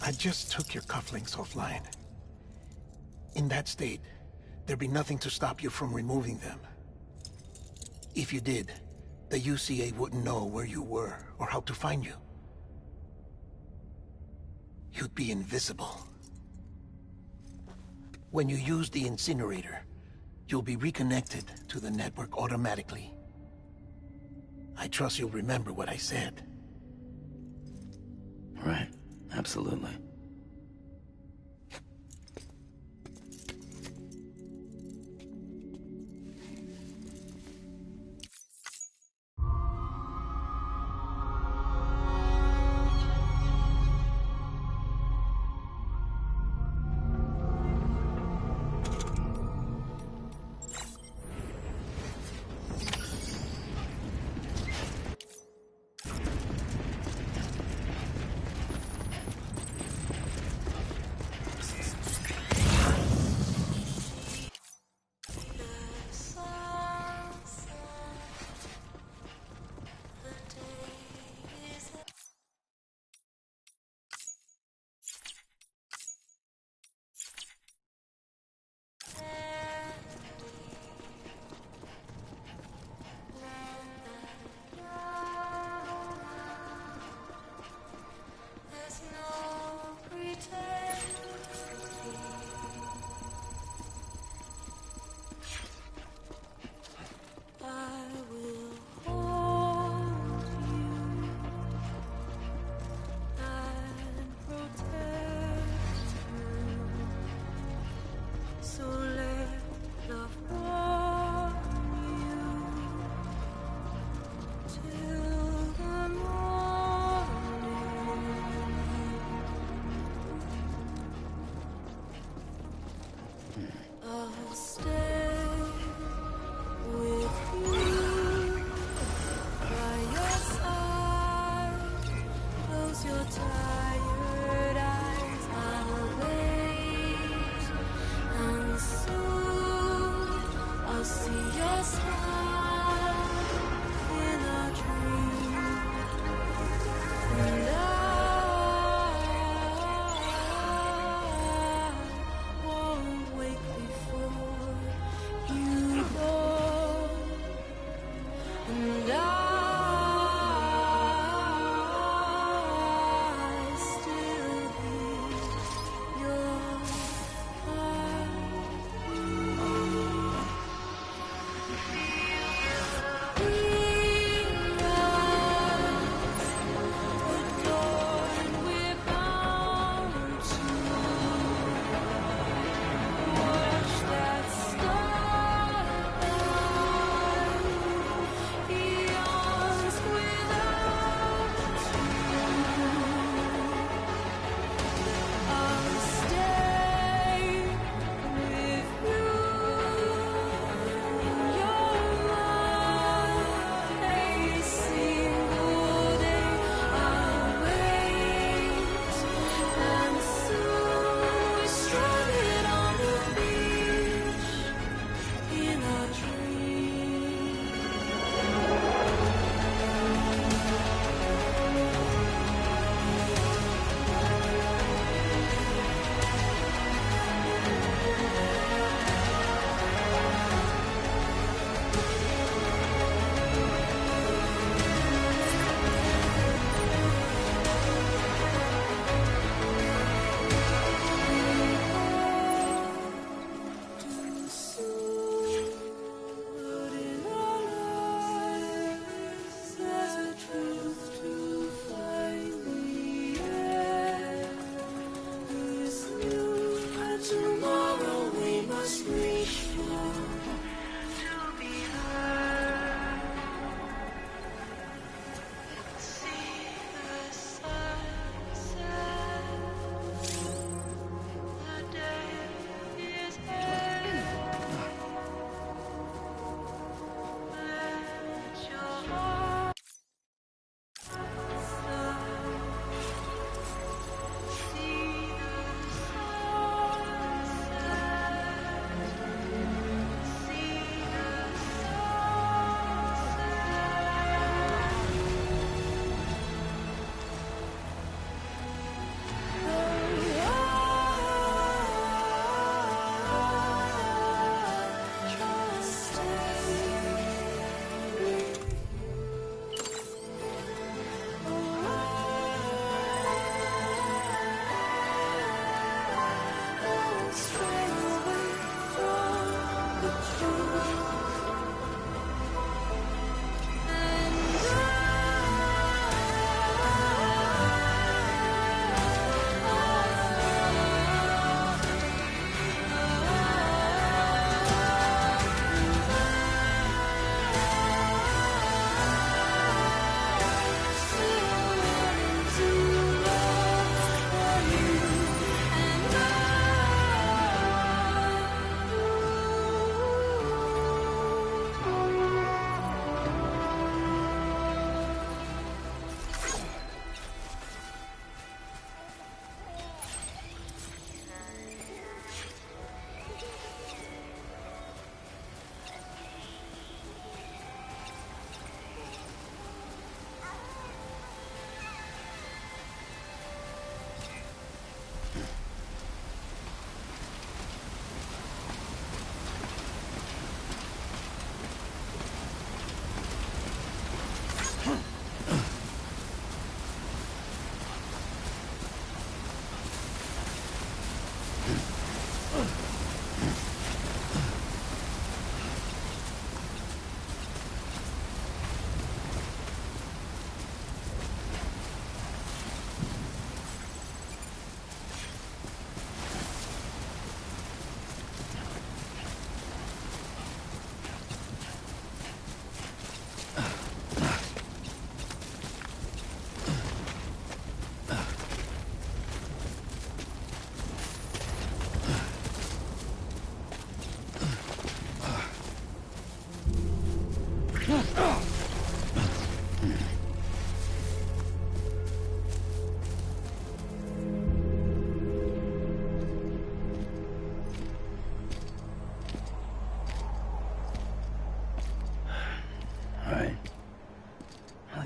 I just took your cufflinks offline. In that state, there'd be nothing to stop you from removing them. If you did, the UCA wouldn't know where you were or how to find you. You'd be invisible. When you use the incinerator, you'll be reconnected to the network automatically. I trust you'll remember what I said. Right. Absolutely.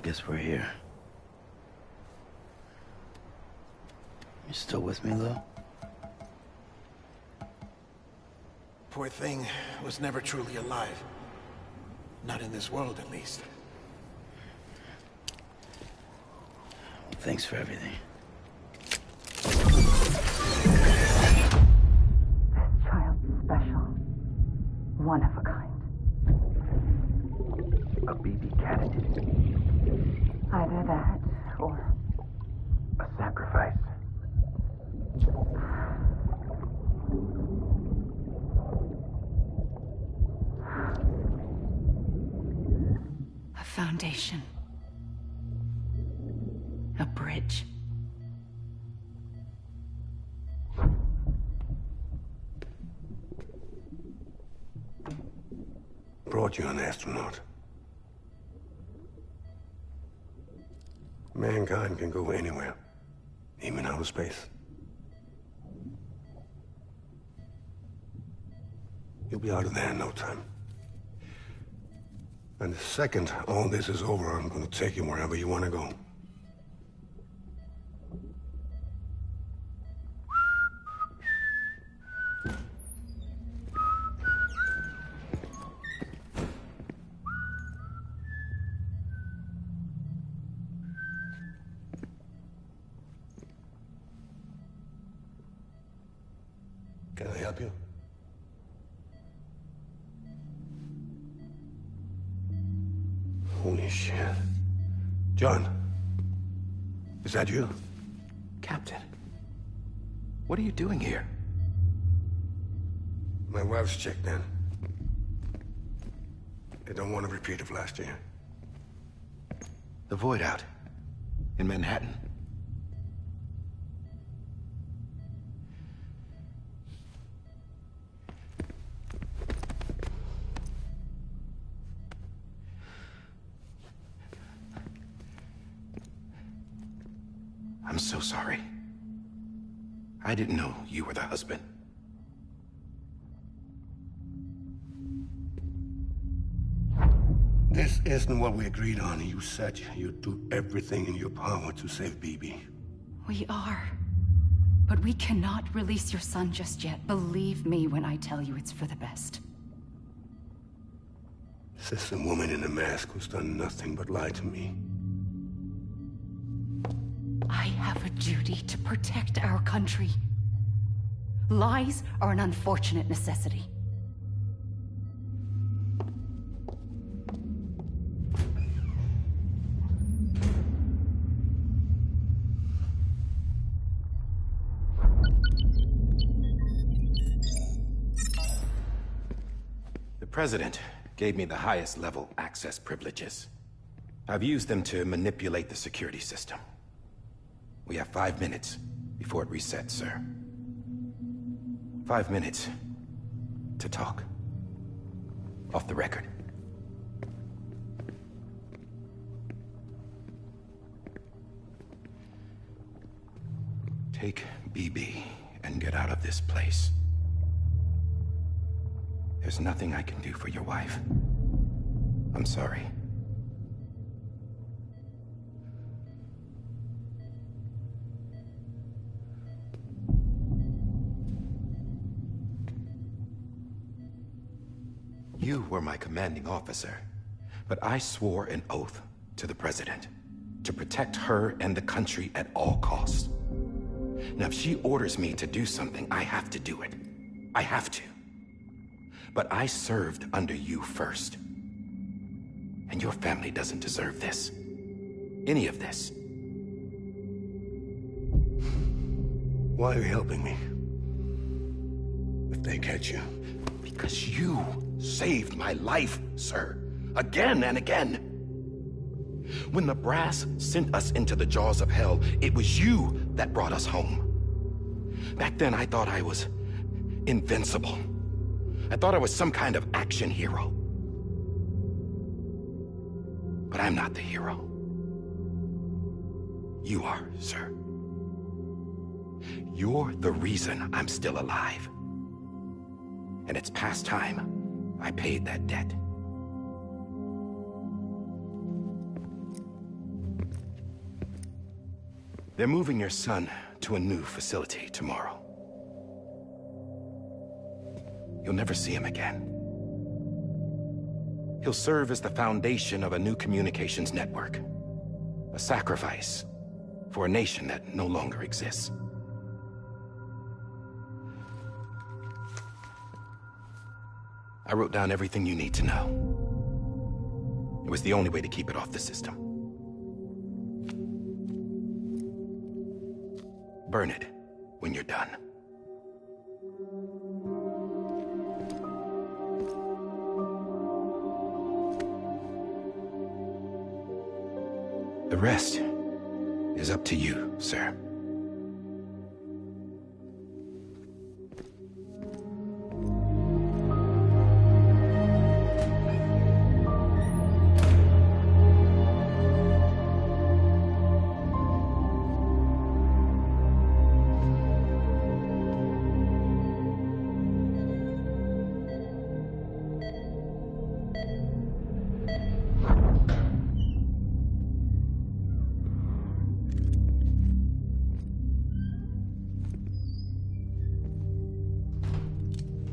guess we're here. You still with me, Lou? Poor thing was never truly alive. Not in this world, at least. Well, thanks for everything. Child special. One of a kind. A BB candidate. Either that, or... A sacrifice. A foundation. A bridge. Brought you an astronaut. Mankind can go anywhere, even outer space. You'll be out of there in no time. And the second all this is over, I'm gonna take you wherever you want to go. Can I help you? Holy shit. John, is that you? Captain, what are you doing here? My wife's checked in. They don't want a repeat of last year. The Void out in Manhattan. I'm so sorry. I didn't know you were the husband. This isn't what we agreed on. You said you'd do everything in your power to save BB. We are. But we cannot release your son just yet. Believe me when I tell you it's for the best. This is a woman in a mask who's done nothing but lie to me. I have a duty to protect our country. Lies are an unfortunate necessity. The President gave me the highest level access privileges. I've used them to manipulate the security system. We have 5 minutes before it resets, sir. 5 minutes to talk. Off the record. Take BB and get out of this place. There's nothing I can do for your wife. I'm sorry. You were my commanding officer, but I swore an oath to the President to protect her and the country at all costs. Now, if she orders me to do something, I have to do it. I have to. But I served under you first. And your family doesn't deserve this. Any of this. Why are you helping me? If they catch you. Because you saved my life, sir. Again and again. When the brass sent us into the jaws of hell, it was you that brought us home. Back then, I thought I was invincible. I thought I was some kind of action hero. But I'm not the hero. You are, sir. You're the reason I'm still alive. And it's past time I paid that debt. They're moving your son to a new facility tomorrow. You'll never see him again. He'll serve as the foundation of a new communications network. A sacrifice for a nation that no longer exists. I wrote down everything you need to know. It was the only way to keep it off the system. Burn it when you're done. The rest is up to you, sir.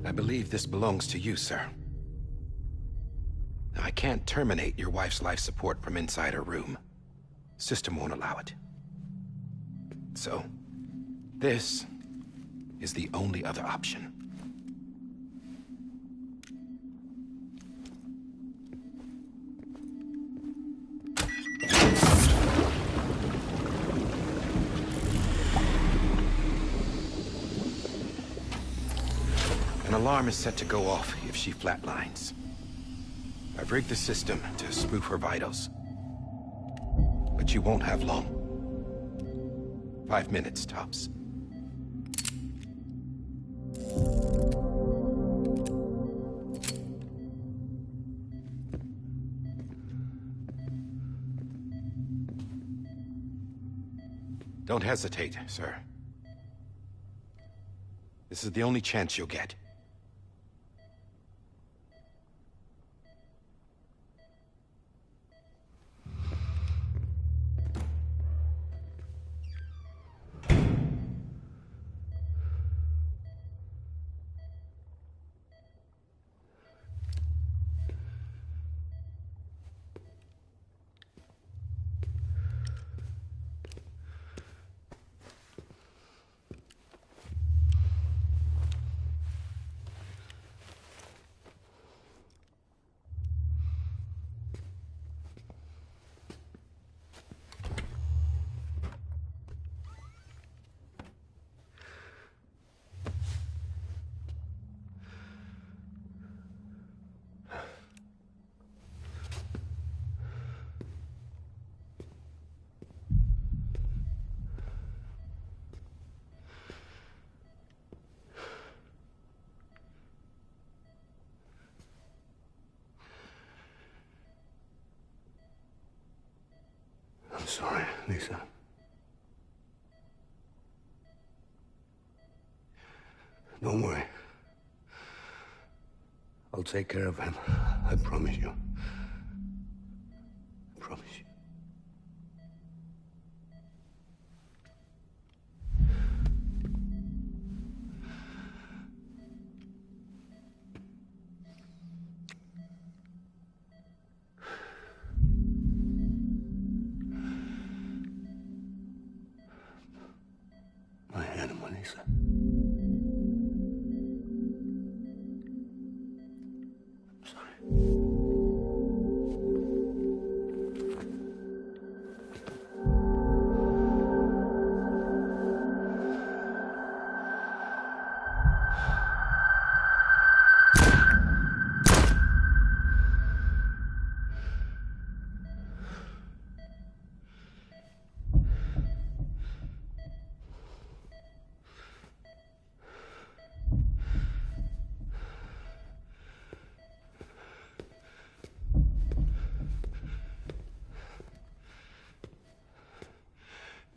I believe this belongs to you, sir. Now, I can't terminate your wife's life support from inside her room. System won't allow it. So, this is the only other option. An alarm is set to go off if she flatlines. I've rigged the system to spoof her vitals. But you won't have long. 5 minutes, tops. Don't hesitate, sir. This is the only chance you'll get. I'm sorry, Lisa. Don't worry. I'll take care of him. I promise you. I promise you. My animal, Lisa. I'm sorry.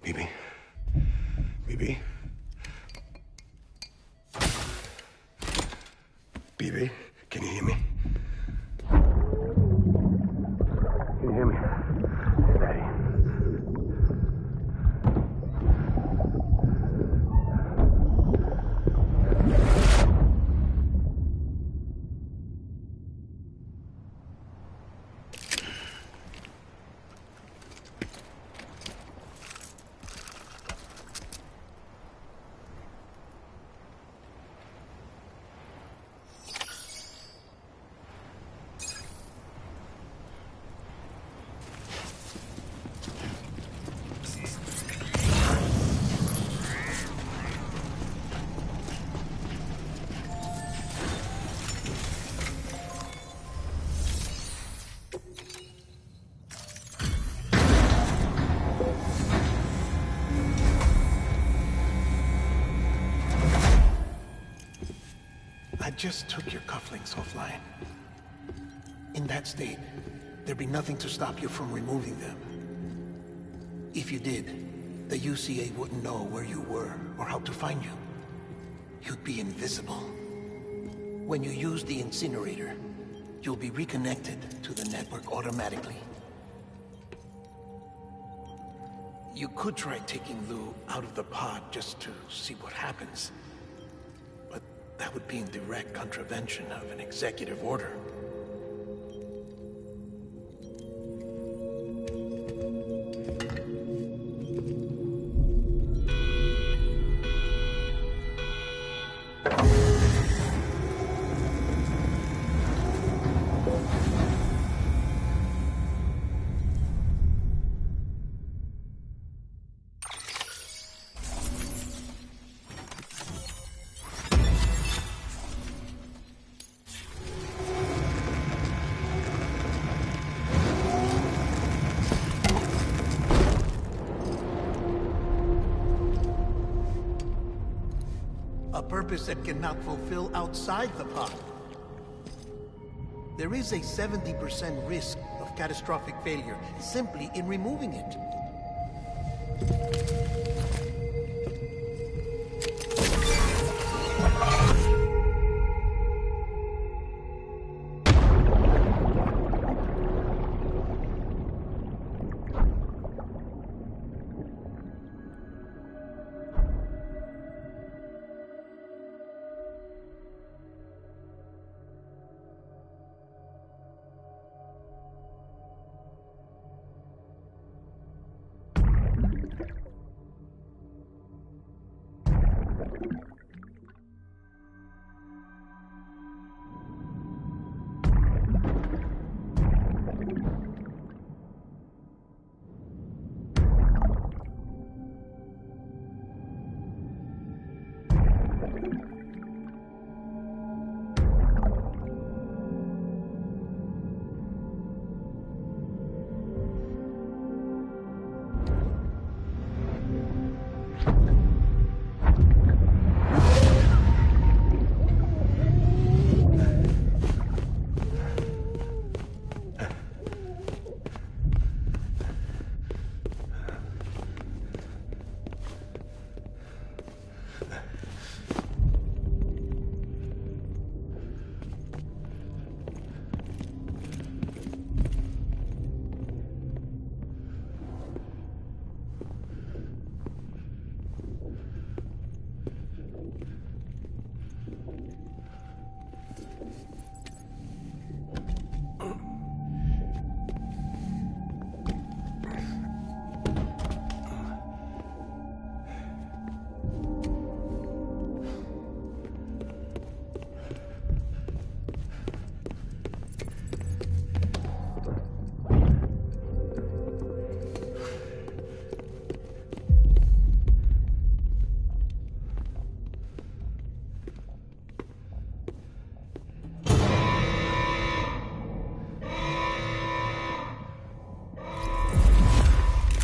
Bibi. Bibi. Bibi, can you hear me? Can you hear me? Steady. I just took your cufflinks offline. In that state, there'd be nothing to stop you from removing them. If you did, the UCA wouldn't know where you were or how to find you. You'd be invisible. When you use the incinerator, you'll be reconnected to the network automatically. You could try taking Lou out of the pod just to see what happens. But that would be in direct contravention of an executive order. A purpose that cannot fulfill outside the pod. There is a 70% risk of catastrophic failure simply in removing it.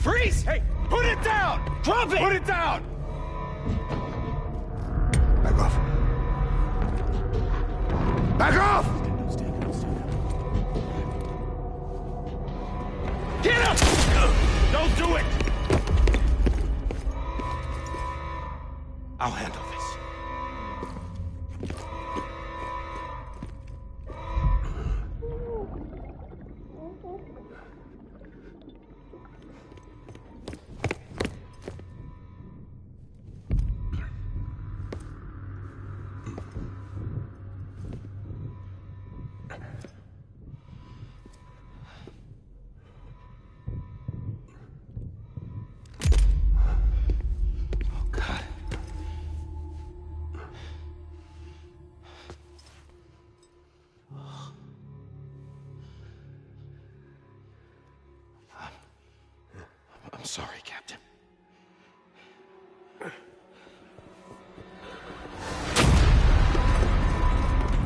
Freeze! Hey, put it down! Drop it! Put it down! Back off. Back off! Get up! Don't do it! I'll handle this. I'm sorry, Captain.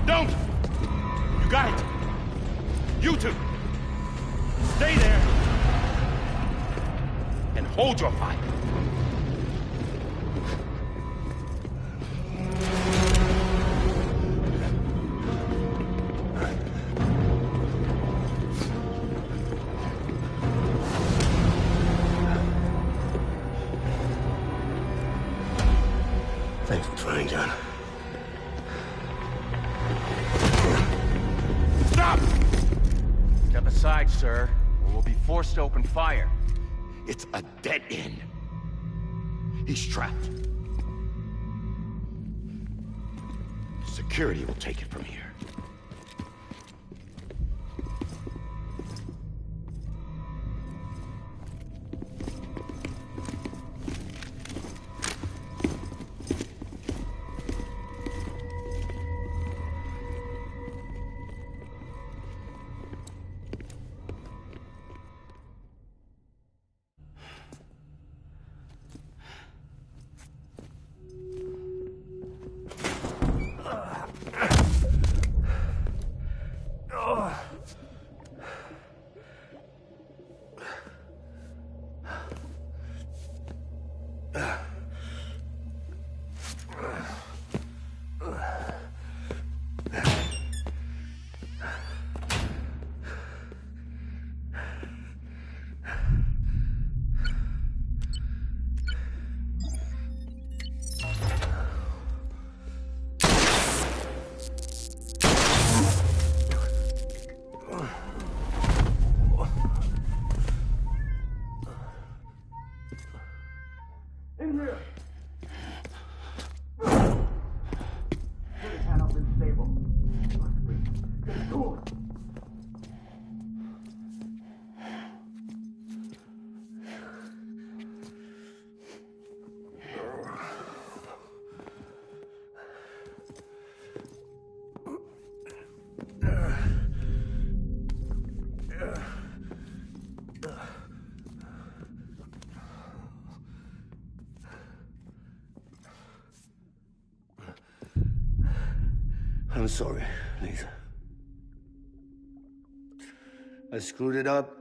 Don't! You got it! You two! Stay there! And hold your fire! sir, or we'll be forced to open fire. It's a dead end. He's trapped. Security will take it from here. I'm sorry, Lisa. I screwed it up.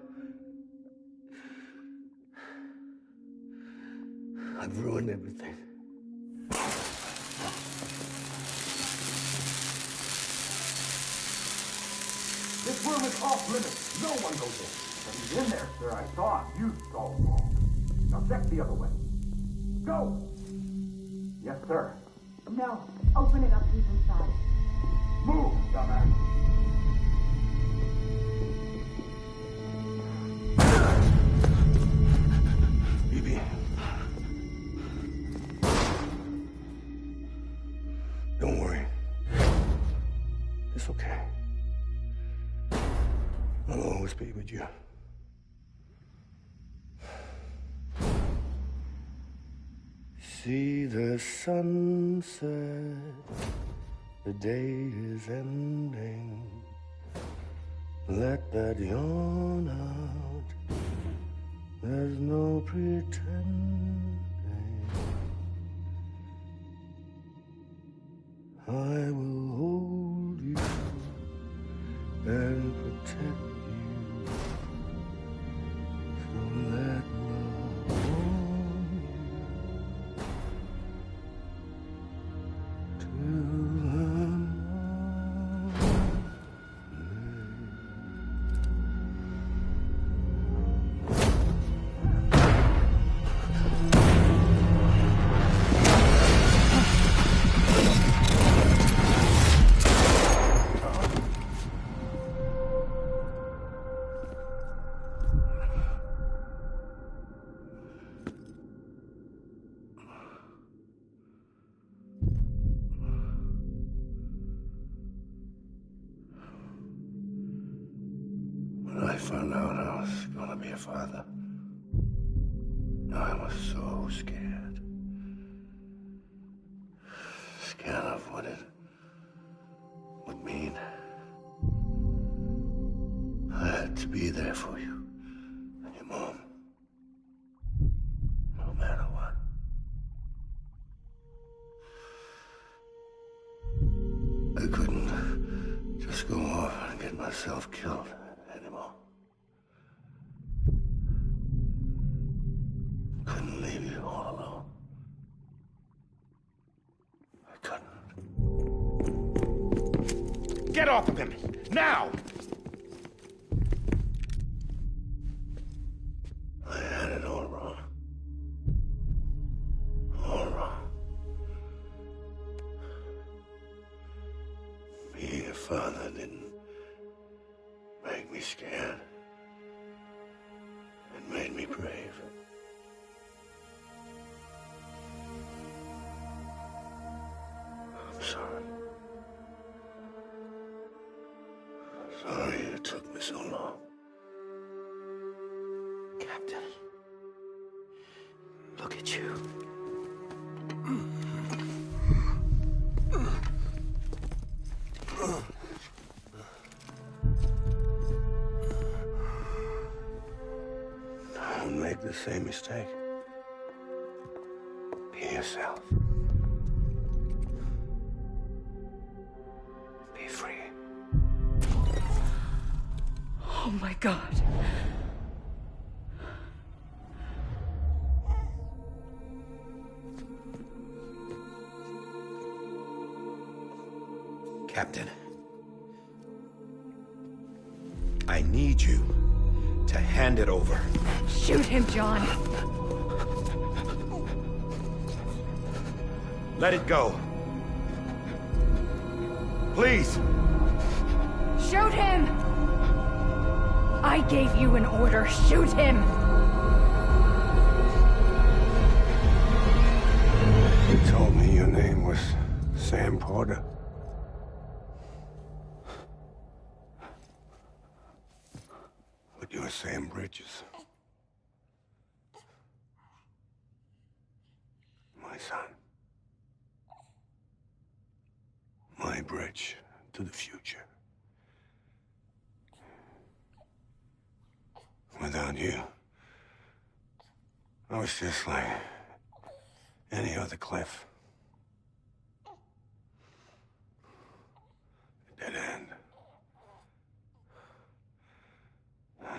I've ruined everything. This room is off limits. No one goes in. But he's in there, sir. I saw him. You saw him wrong. Now check the other way. Go! Yes, sir. No. Open it up deep inside. Move, dumbass. Bibi. Don't worry. It's okay. I'll always be with you. See the sunset. The day is ending. Let that yawn out. There's no pretending. I will hold you and protect you. So let love warm you till When I found out I was gonna be a father, I was so scared. Scared of what it would mean. I had to be there for you and your mom, no matter what. I couldn't just go off and get myself killed anymore. Couldn't leave you all alone. I couldn't. Get off of him! Now! I had it all wrong. All wrong. Being a father didn't make me scared. Be brave. I'm sorry. Sorry it took me so long. Captain. Look at you. Don't make the same mistake. Be yourself. Be free. Oh my God. Captain, I need you to hand it over. Shoot him, John. Let it go. Please. Shoot him! I gave you an order. Shoot him! You told me your name was Sam Porter. But you're Sam Bridges. My son. My bridge to the future. Without you, I was just like any other Cliff. A dead end.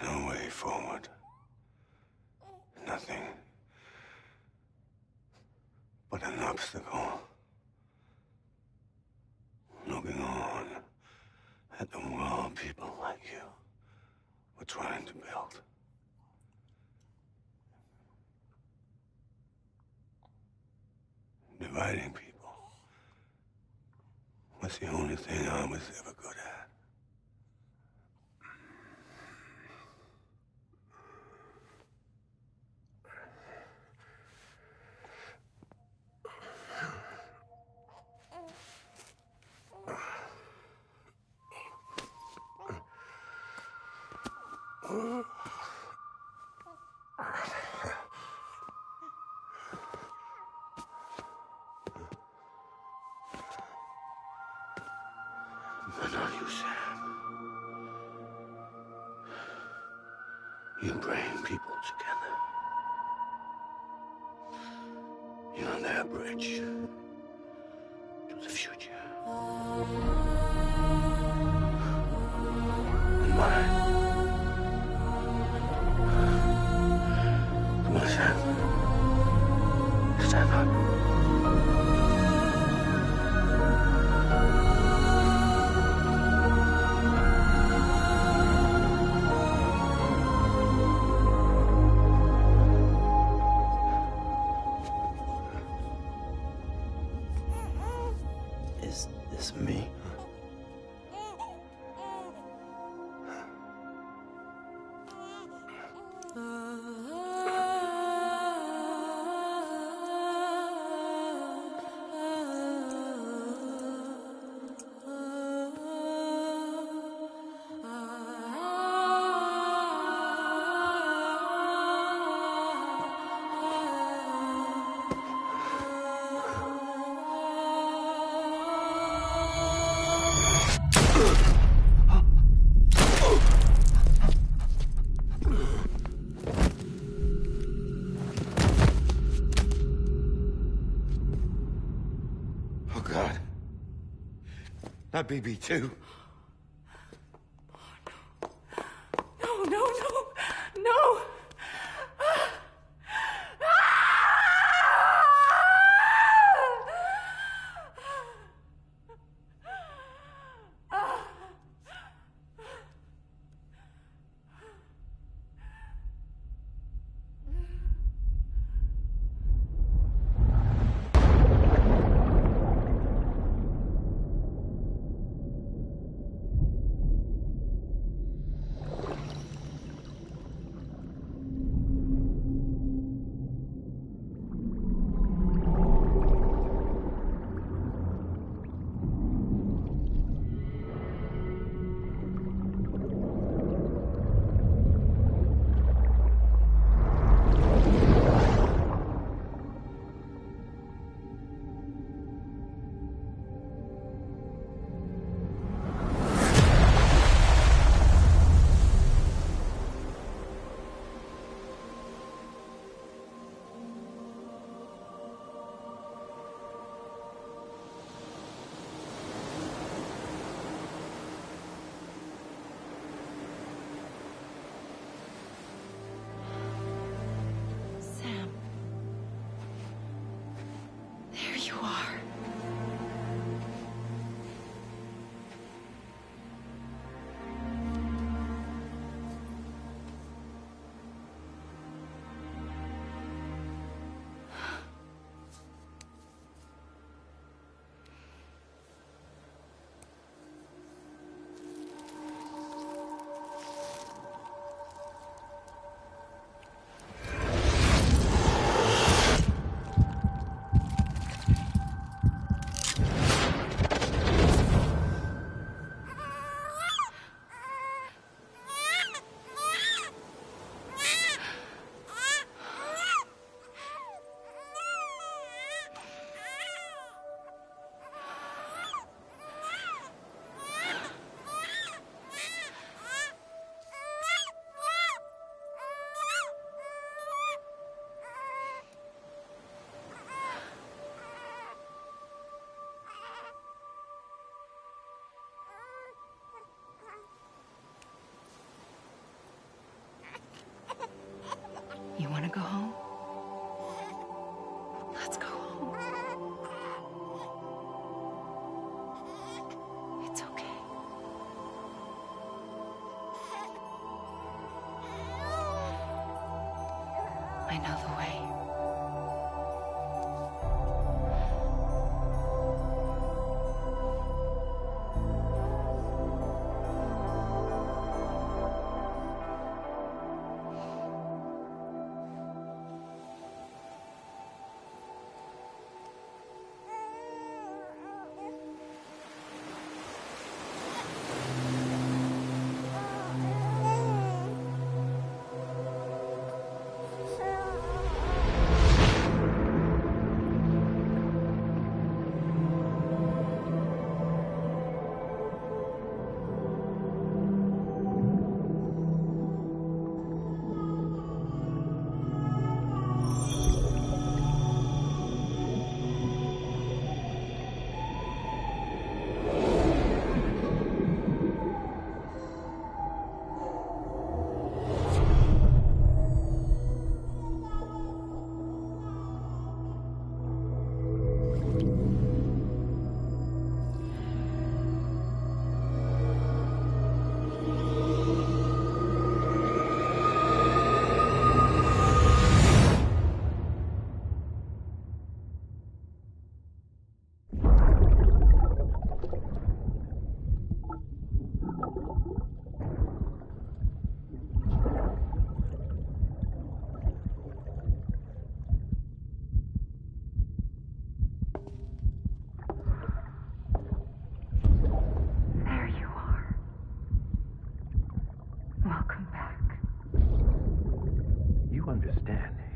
No way forward. Nothing but an obstacle. Looking on at the world people like you were trying to build. Dividing people was the only thing I was ever good at. But not you, Sam. You bring people together. You're their bridge to the future. And mine. Come on, Sam. Stand up. Is this me? Oh, God. Not BB too. No, no, no, no! I know the way.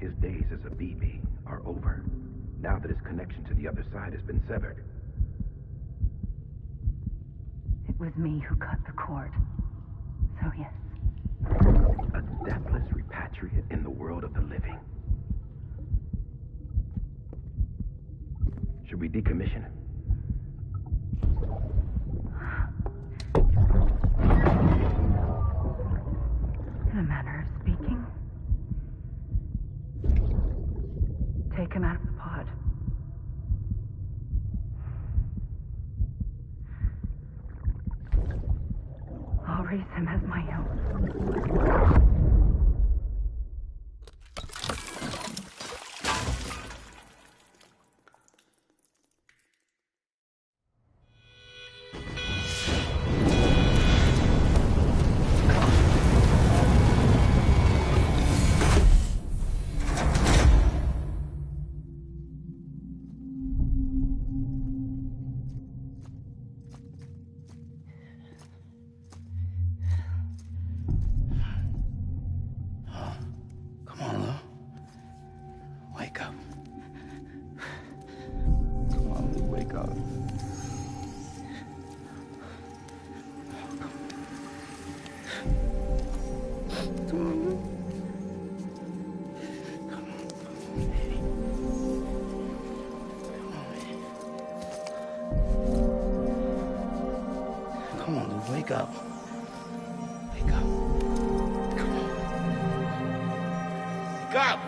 His days as a BB are over, now that his connection to the other side has been severed. It was me who cut the cord. So yes. A deathless repatriate in the world of the living. Should we decommission him? In a manner of speaking. Take him out of the pod. I'll raise him as my own. Come on, Luke, wake up. Wake up. Come on. Wake up!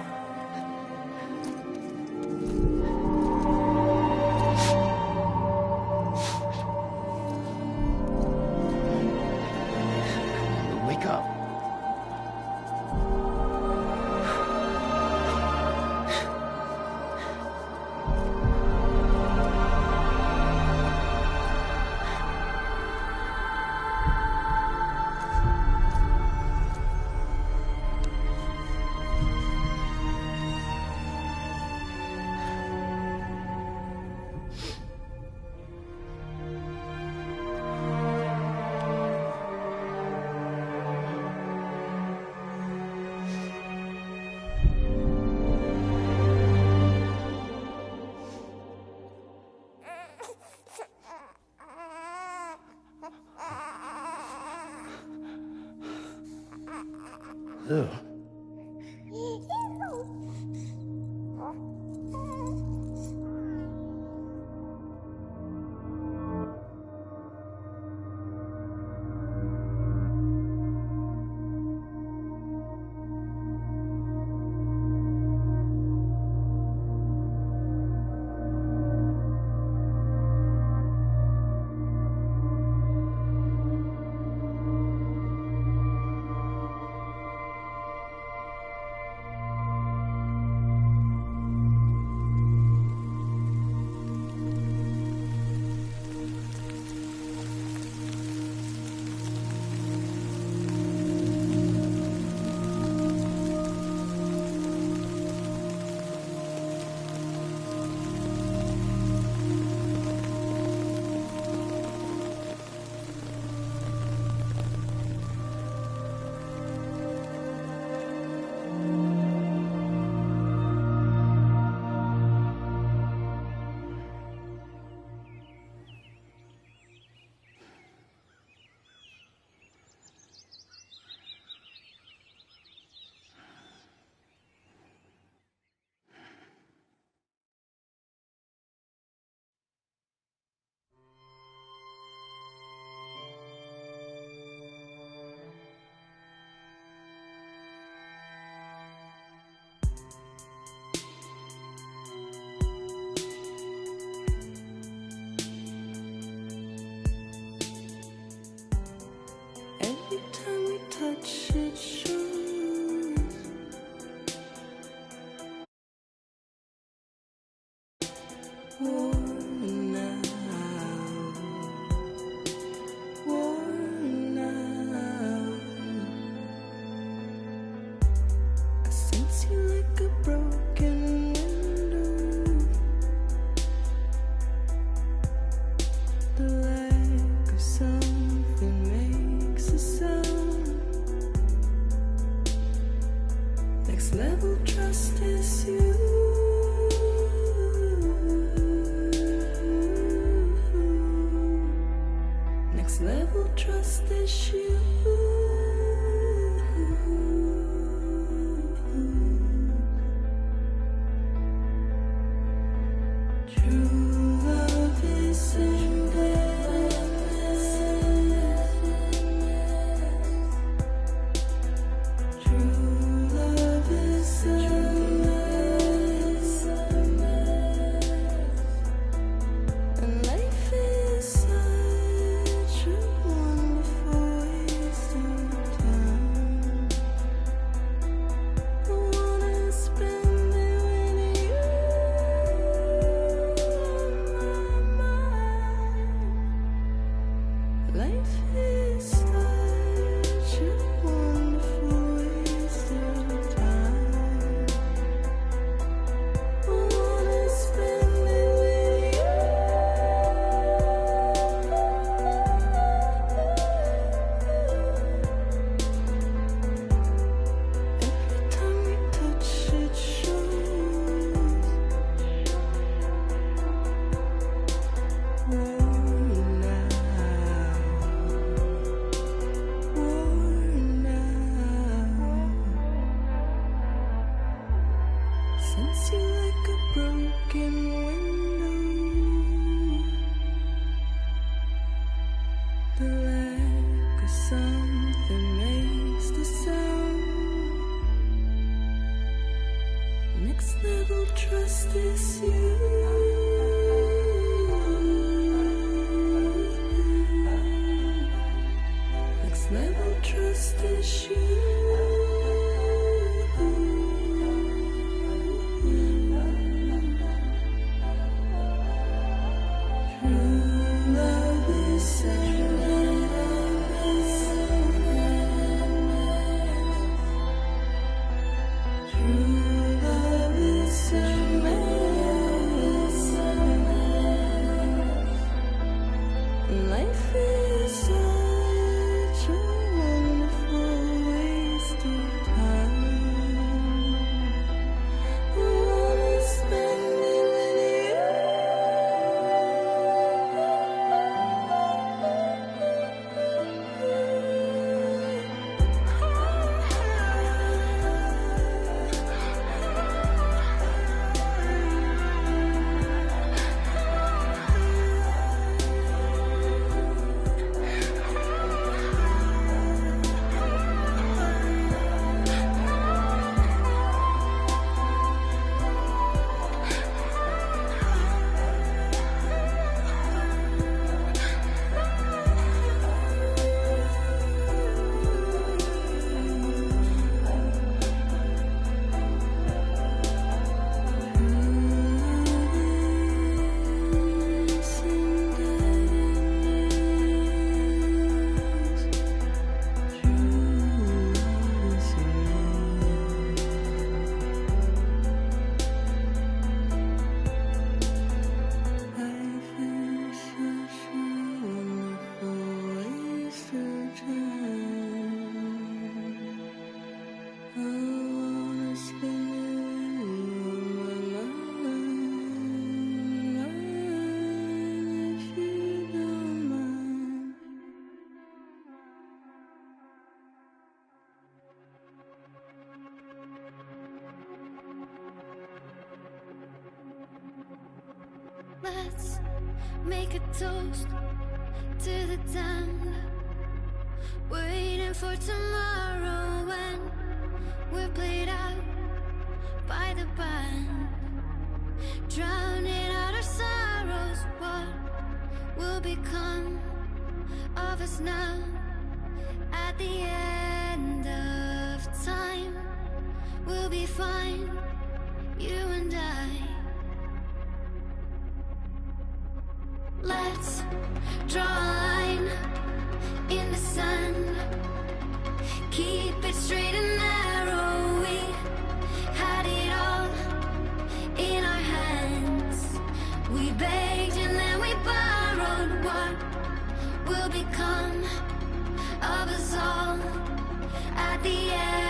Wake up. Lou. is you. Next level trust is you. True love is endless. True love is endless. And life is such a wonderful waste of time. I wanna spend it with you on my mind. Life is such a wonderful waste of time. I wanna spend it with you. Every time we touch it shows. Worn out. Sense you like a broken window. The lack of something makes the sound. Next level trust is you. Next level trust is you. True love is endless. True love is endless. Life is such a wonderful waste of time. I wanna spend it with Let's make a toast to the damned. Waiting for tomorrow when we're played out by the band. Drowning out our sorrows, what will become of us now? At the end of time, we'll be fine, you and I. Let's draw a line in the sand. Keep it straight and narrow. We had it all in our hands. We begged and then we borrowed. What will become of us all at the end?